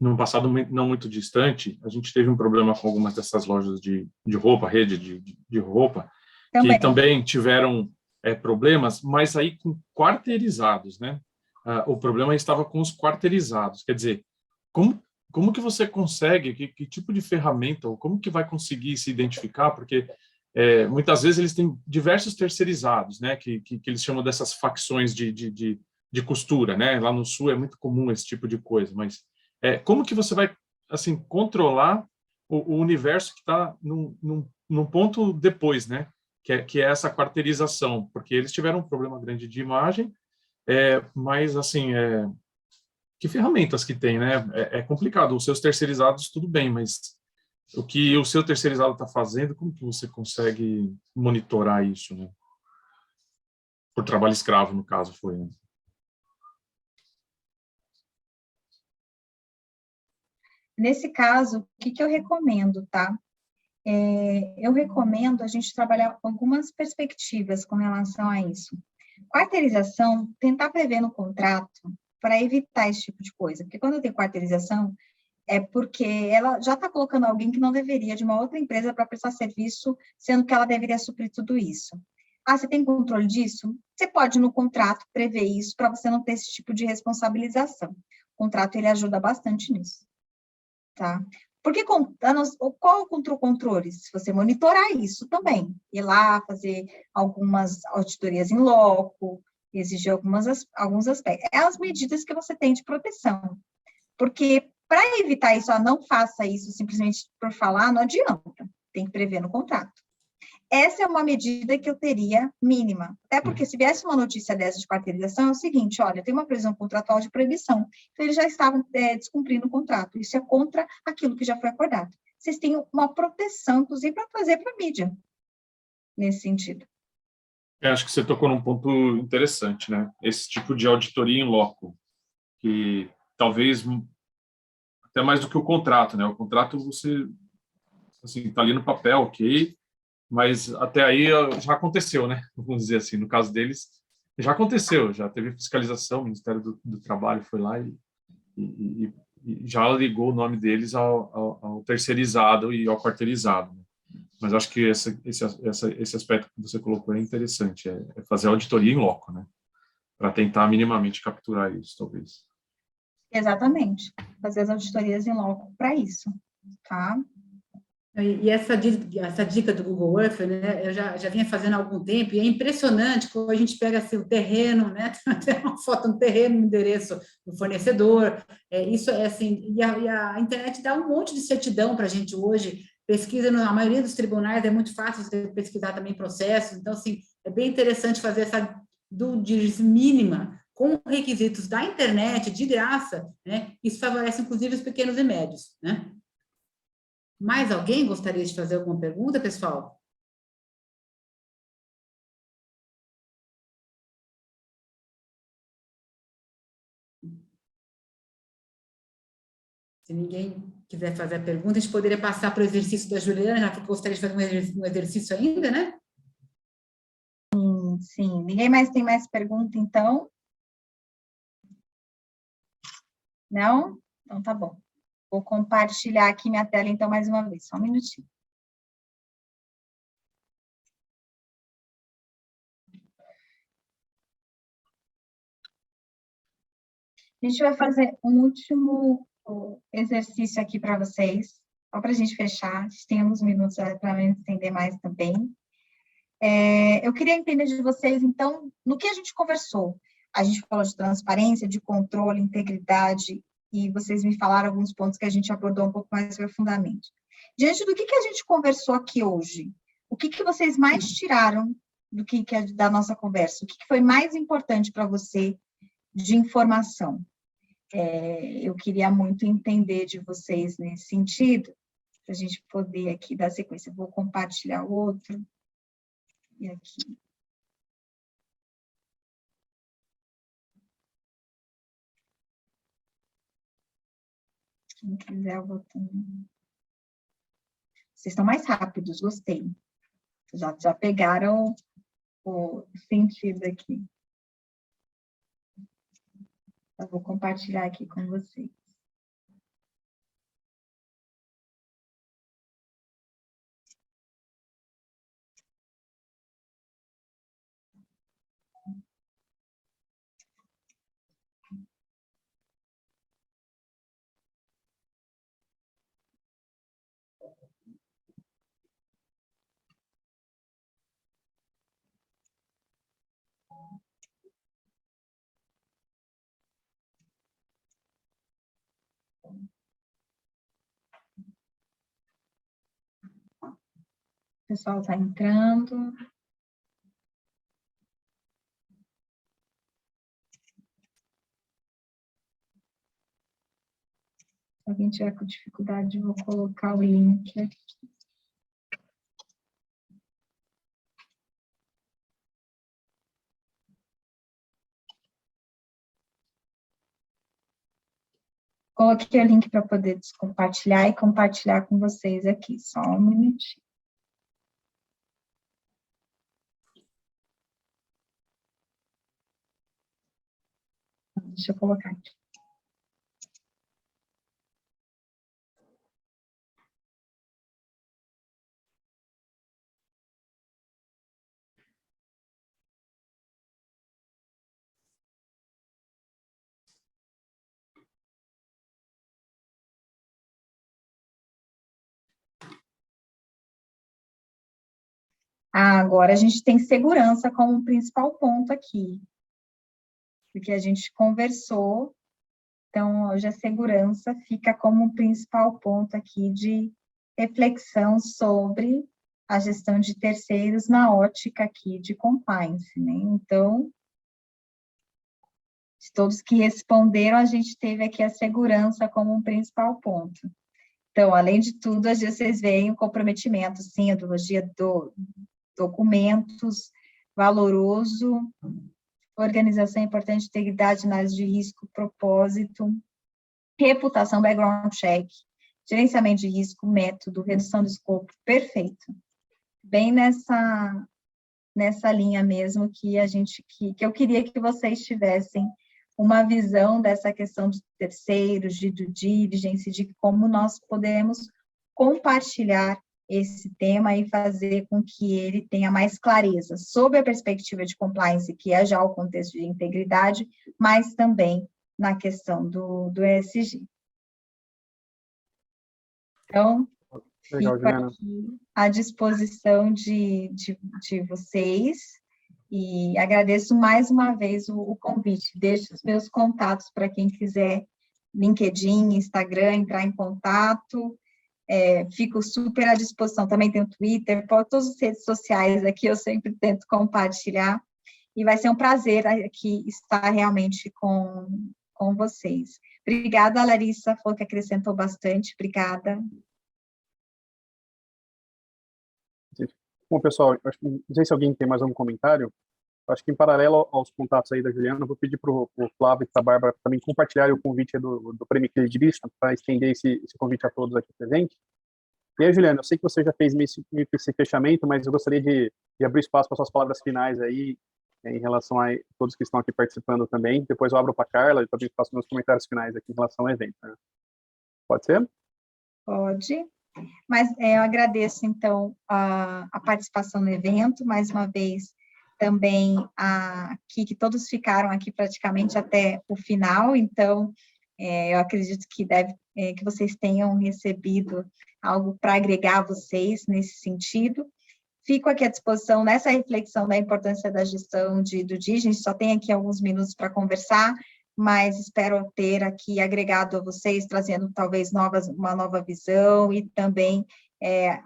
S4: No passado não muito distante, a gente teve um problema com algumas dessas lojas de roupa, rede de roupa, que também tiveram problemas, mas aí com quarteirizados, né? O problema estava com os quarteirizados. Quer dizer, como que você consegue, que tipo de ferramenta, ou como que vai conseguir se identificar? Porque muitas vezes eles têm diversos terceirizados, né? Que eles chamam dessas facções de costura, né? Lá no Sul é muito comum esse tipo de coisa, mas como que você vai, assim, controlar o universo que está num ponto depois, né? Que é essa quarteirização, porque eles tiveram um problema grande de imagem, mas, assim, que ferramentas que tem, né? É complicado. Os seus terceirizados, tudo bem, mas o que o seu terceirizado está fazendo, como que você consegue monitorar isso, né? Por trabalho escravo, no caso, foi, né?
S2: Nesse caso, o que eu recomendo, tá? Eu recomendo a gente trabalhar com algumas perspectivas com relação a isso. Quarteirização, tentar prever no contrato para evitar esse tipo de coisa. Porque quando tem quarteirização, é porque ela já está colocando alguém que não deveria, de uma outra empresa, para prestar serviço, sendo que ela deveria suprir tudo isso. Ah, você tem controle disso? Você pode, no contrato, prever isso para você não ter esse tipo de responsabilização. O contrato, ele ajuda bastante nisso. Tá? Porque qual é o controle? Se você monitorar isso também, ir lá fazer algumas auditorias em loco, exigir alguns aspectos. É as medidas que você tem de proteção. Porque para evitar isso, não faça isso simplesmente por falar, não adianta. Tem que prever no contrato. Essa é uma medida que eu teria mínima. Até porque se viesse uma notícia dessa de quarteirização, é o seguinte, olha, tem uma previsão contratual de proibição. Então, eles já estavam descumprindo o contrato. Isso é contra aquilo que já foi acordado. Vocês têm uma proteção, inclusive, para trazer para a mídia, nesse sentido.
S4: Acho que você tocou num ponto interessante, né? Esse tipo de auditoria em loco, que talvez até mais do que o contrato, né? O contrato você, assim, tá ali no papel, ok, mas até aí já aconteceu, né? Vamos dizer assim, no caso deles, já aconteceu, já teve fiscalização, o Ministério do Trabalho foi lá e já ligou o nome deles ao terceirizado e ao quarteirizado, né? Mas acho que esse aspecto que você colocou é interessante, é fazer auditoria em loco, né? Para tentar minimamente capturar isso, talvez.
S2: Exatamente. Fazer as auditorias em loco para isso, tá?
S1: E essa dica do Google Earth, né, eu já vinha fazendo há algum tempo, e é impressionante quando a gente pega assim, o terreno, né, tem uma foto no terreno, no endereço do fornecedor, isso é assim, e a internet dá um monte de certidão para a gente hoje, pesquisa na maioria dos tribunais, é muito fácil você pesquisar também processos, então, assim, é bem interessante fazer essa due diligence mínima, com requisitos da internet, de graça, né, isso favorece, inclusive, os pequenos e médios, né. Mais alguém gostaria de fazer alguma pergunta, pessoal? Se ninguém quiser fazer a pergunta, a gente poderia passar para o exercício da Juliana, já que gostaria de fazer um exercício ainda, né?
S2: Sim. Ninguém mais tem mais pergunta, então? Não? Então, tá bom. Vou compartilhar aqui minha tela, então, mais uma vez. Só um minutinho. A gente vai fazer um último exercício aqui para vocês, só para a gente fechar. A gente tem alguns minutos para entender mais também. Eu queria entender de vocês, então, no que a gente conversou. A gente falou de transparência, de controle, integridade, e vocês me falaram alguns pontos que a gente abordou um pouco mais profundamente. Diante do que a gente conversou aqui hoje, o que vocês mais tiraram da nossa conversa? O que foi mais importante para você de informação? Eu queria muito entender de vocês nesse sentido, para a gente poder aqui dar sequência. Vou compartilhar o outro. E aqui. Quem quiser, eu vou também. Vocês estão mais rápidos, gostei. Já pegaram o sentido aqui. Eu vou compartilhar aqui com vocês. O pessoal está entrando. Se alguém tiver com dificuldade, eu vou colocar o link aqui. Coloquei o link para poder descompartilhar e compartilhar com vocês aqui. Só um minutinho. Deixa eu colocar aqui. Agora a gente tem segurança como principal ponto aqui, porque a gente conversou, então hoje a segurança fica como principal ponto aqui de reflexão sobre a gestão de terceiros na ótica aqui de compliance, né? Então, de todos que responderam, a gente teve aqui a segurança como um principal ponto. Então, além de tudo, vocês veem o comprometimento, sim, a ideologia do documentos, valoroso, organização importante, integridade, análise de risco, propósito, reputação, background check, gerenciamento de risco, método, redução do escopo, perfeito. Bem nessa linha mesmo que eu queria que vocês tivessem uma visão dessa questão de terceiros, de due diligence, de como nós podemos compartilhar esse tema e fazer com que ele tenha mais clareza sob a perspectiva de compliance, que é já o contexto de integridade, mas também na questão do ESG. Então,
S3: legal,
S2: fico aqui à disposição de vocês e agradeço mais uma vez o convite. Deixo os meus contatos para quem quiser, LinkedIn, Instagram, entrar em contato. Fico super à disposição, também tenho Twitter, todas as redes sociais aqui eu sempre tento compartilhar, e vai ser um prazer aqui estar realmente com vocês. Obrigada, Larissa, falou que acrescentou bastante, obrigada.
S3: Bom, pessoal, não sei se alguém tem mais algum comentário. Acho que em paralelo aos contatos aí da Juliana, eu vou pedir para o Flávio e para a Bárbara também compartilharem o convite do Prêmio Credibilista, para estender esse convite a todos aqui presentes. E aí, Juliana, eu sei que você já fez meio esse fechamento, mas eu gostaria de abrir espaço para suas palavras finais aí, em relação a todos que estão aqui participando também. Depois eu abro para a Carla e também faço meus comentários finais aqui em relação ao evento. Né? Pode ser?
S2: Pode. Mas eu agradeço, então, a participação no evento, mais uma vez, também que todos ficaram aqui praticamente até o final, então, eu acredito que que vocês tenham recebido algo para agregar a vocês nesse sentido. Fico aqui à disposição nessa reflexão da importância da gestão do DIG, a gente só tem aqui alguns minutos para conversar, mas espero ter aqui agregado a vocês, trazendo talvez uma nova visão e também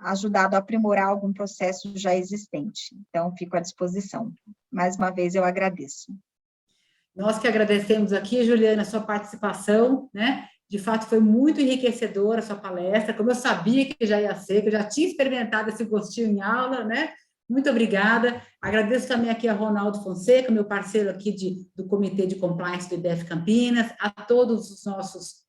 S2: ajudado a aprimorar algum processo já existente. Então, fico à disposição. Mais uma vez, eu agradeço.
S1: Nós que agradecemos aqui, Juliana, a sua participação, né? De fato, foi muito enriquecedora a sua palestra, como eu sabia que já ia ser, que eu já tinha experimentado esse gostinho em aula, né? Muito obrigada. Agradeço também aqui a Ronaldo Fonseca, meu parceiro aqui do Comitê de Compliance do IDF Campinas, a todos os nossos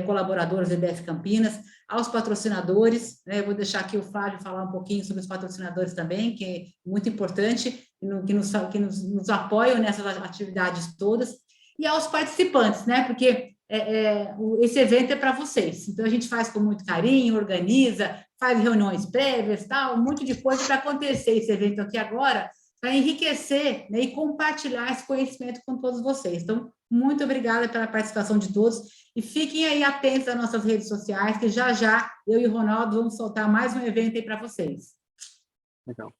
S1: colaboradores do IDF Campinas, aos patrocinadores, né? Vou deixar aqui o Flávio falar um pouquinho sobre os patrocinadores também, que é muito importante, que nos apoiam nessas atividades todas, e aos participantes, né? Porque esse evento é para vocês, então a gente faz com muito carinho, organiza, faz reuniões prévias, tal, um monte de coisa para acontecer esse evento aqui agora, para enriquecer, né, e compartilhar esse conhecimento com todos vocês. Então, muito obrigada pela participação de todos, e fiquem aí atentos às nossas redes sociais, que já eu e o Ronaldo vamos soltar mais um evento aí para vocês.
S3: Legal.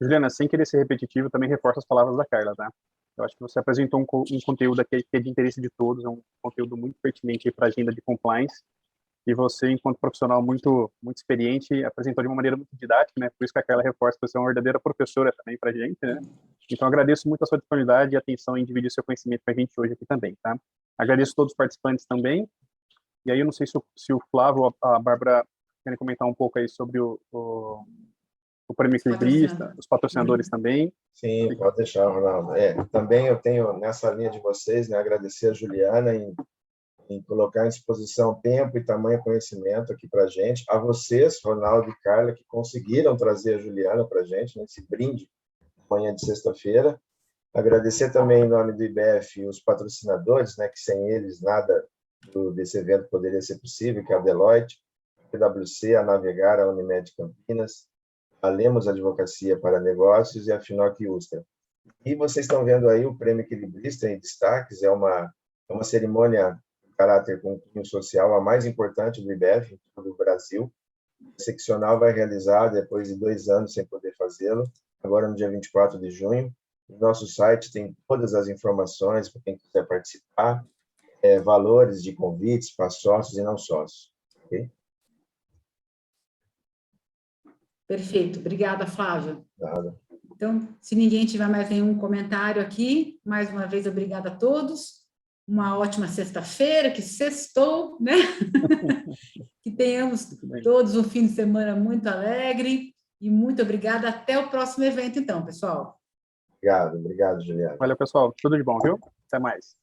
S3: Juliana, sem querer ser repetitivo, também reforço as palavras da Carla, tá? Eu acho que você apresentou um conteúdo aqui que é de interesse de todos, é um conteúdo muito pertinente para a agenda de compliance, e você, enquanto profissional muito experiente, apresentou de uma maneira muito didática, né? Por isso que a Carla reforça que você é uma verdadeira professora também para a gente, né? Então, agradeço muito a sua disponibilidade e atenção em dividir seu conhecimento com a gente hoje aqui também, tá? Agradeço a todos os participantes também, e aí eu não sei se o Flávio ou a Bárbara querem comentar um pouco aí sobre o prêmio equilibrista, os patrocinadores também.
S5: Sim, pode deixar, Ronaldo. Também eu tenho, nessa linha de vocês, né, agradecer a Juliana em colocar à disposição tempo e tamanho conhecimento aqui para a gente, a vocês, Ronaldo e Carla, que conseguiram trazer a Juliana para a gente, nesse brinde, manhã de sexta-feira. Agradecer também, em nome do IBF, os patrocinadores, né, que sem eles nada desse evento poderia ser possível, que é a Deloitte, a PwC, a Navegar, a Unimed Campinas, a Lemos Advocacia para Negócios e a Finoc Ustra. E vocês estão vendo aí o Prêmio Equilibrista em destaques, é uma cerimônia de caráter com cunho social, a mais importante do IBF, em todo o Brasil. A seccional vai realizar, depois de 2 anos sem poder fazê-lo, agora no dia 24 de junho. No nosso site tem todas as informações para quem quiser participar, valores de convites para sócios e não sócios. Ok?
S1: Perfeito, obrigada, Flávia.
S5: Nada.
S1: Então, se ninguém tiver mais nenhum comentário aqui, mais uma vez, obrigada a todos. Uma ótima sexta-feira, que sextou, né? Que tenhamos todos um fim de semana muito alegre. E muito obrigada. Até o próximo evento, então, pessoal.
S5: Obrigado, Juliana.
S3: Valeu, pessoal. Tudo de bom, viu? Até mais.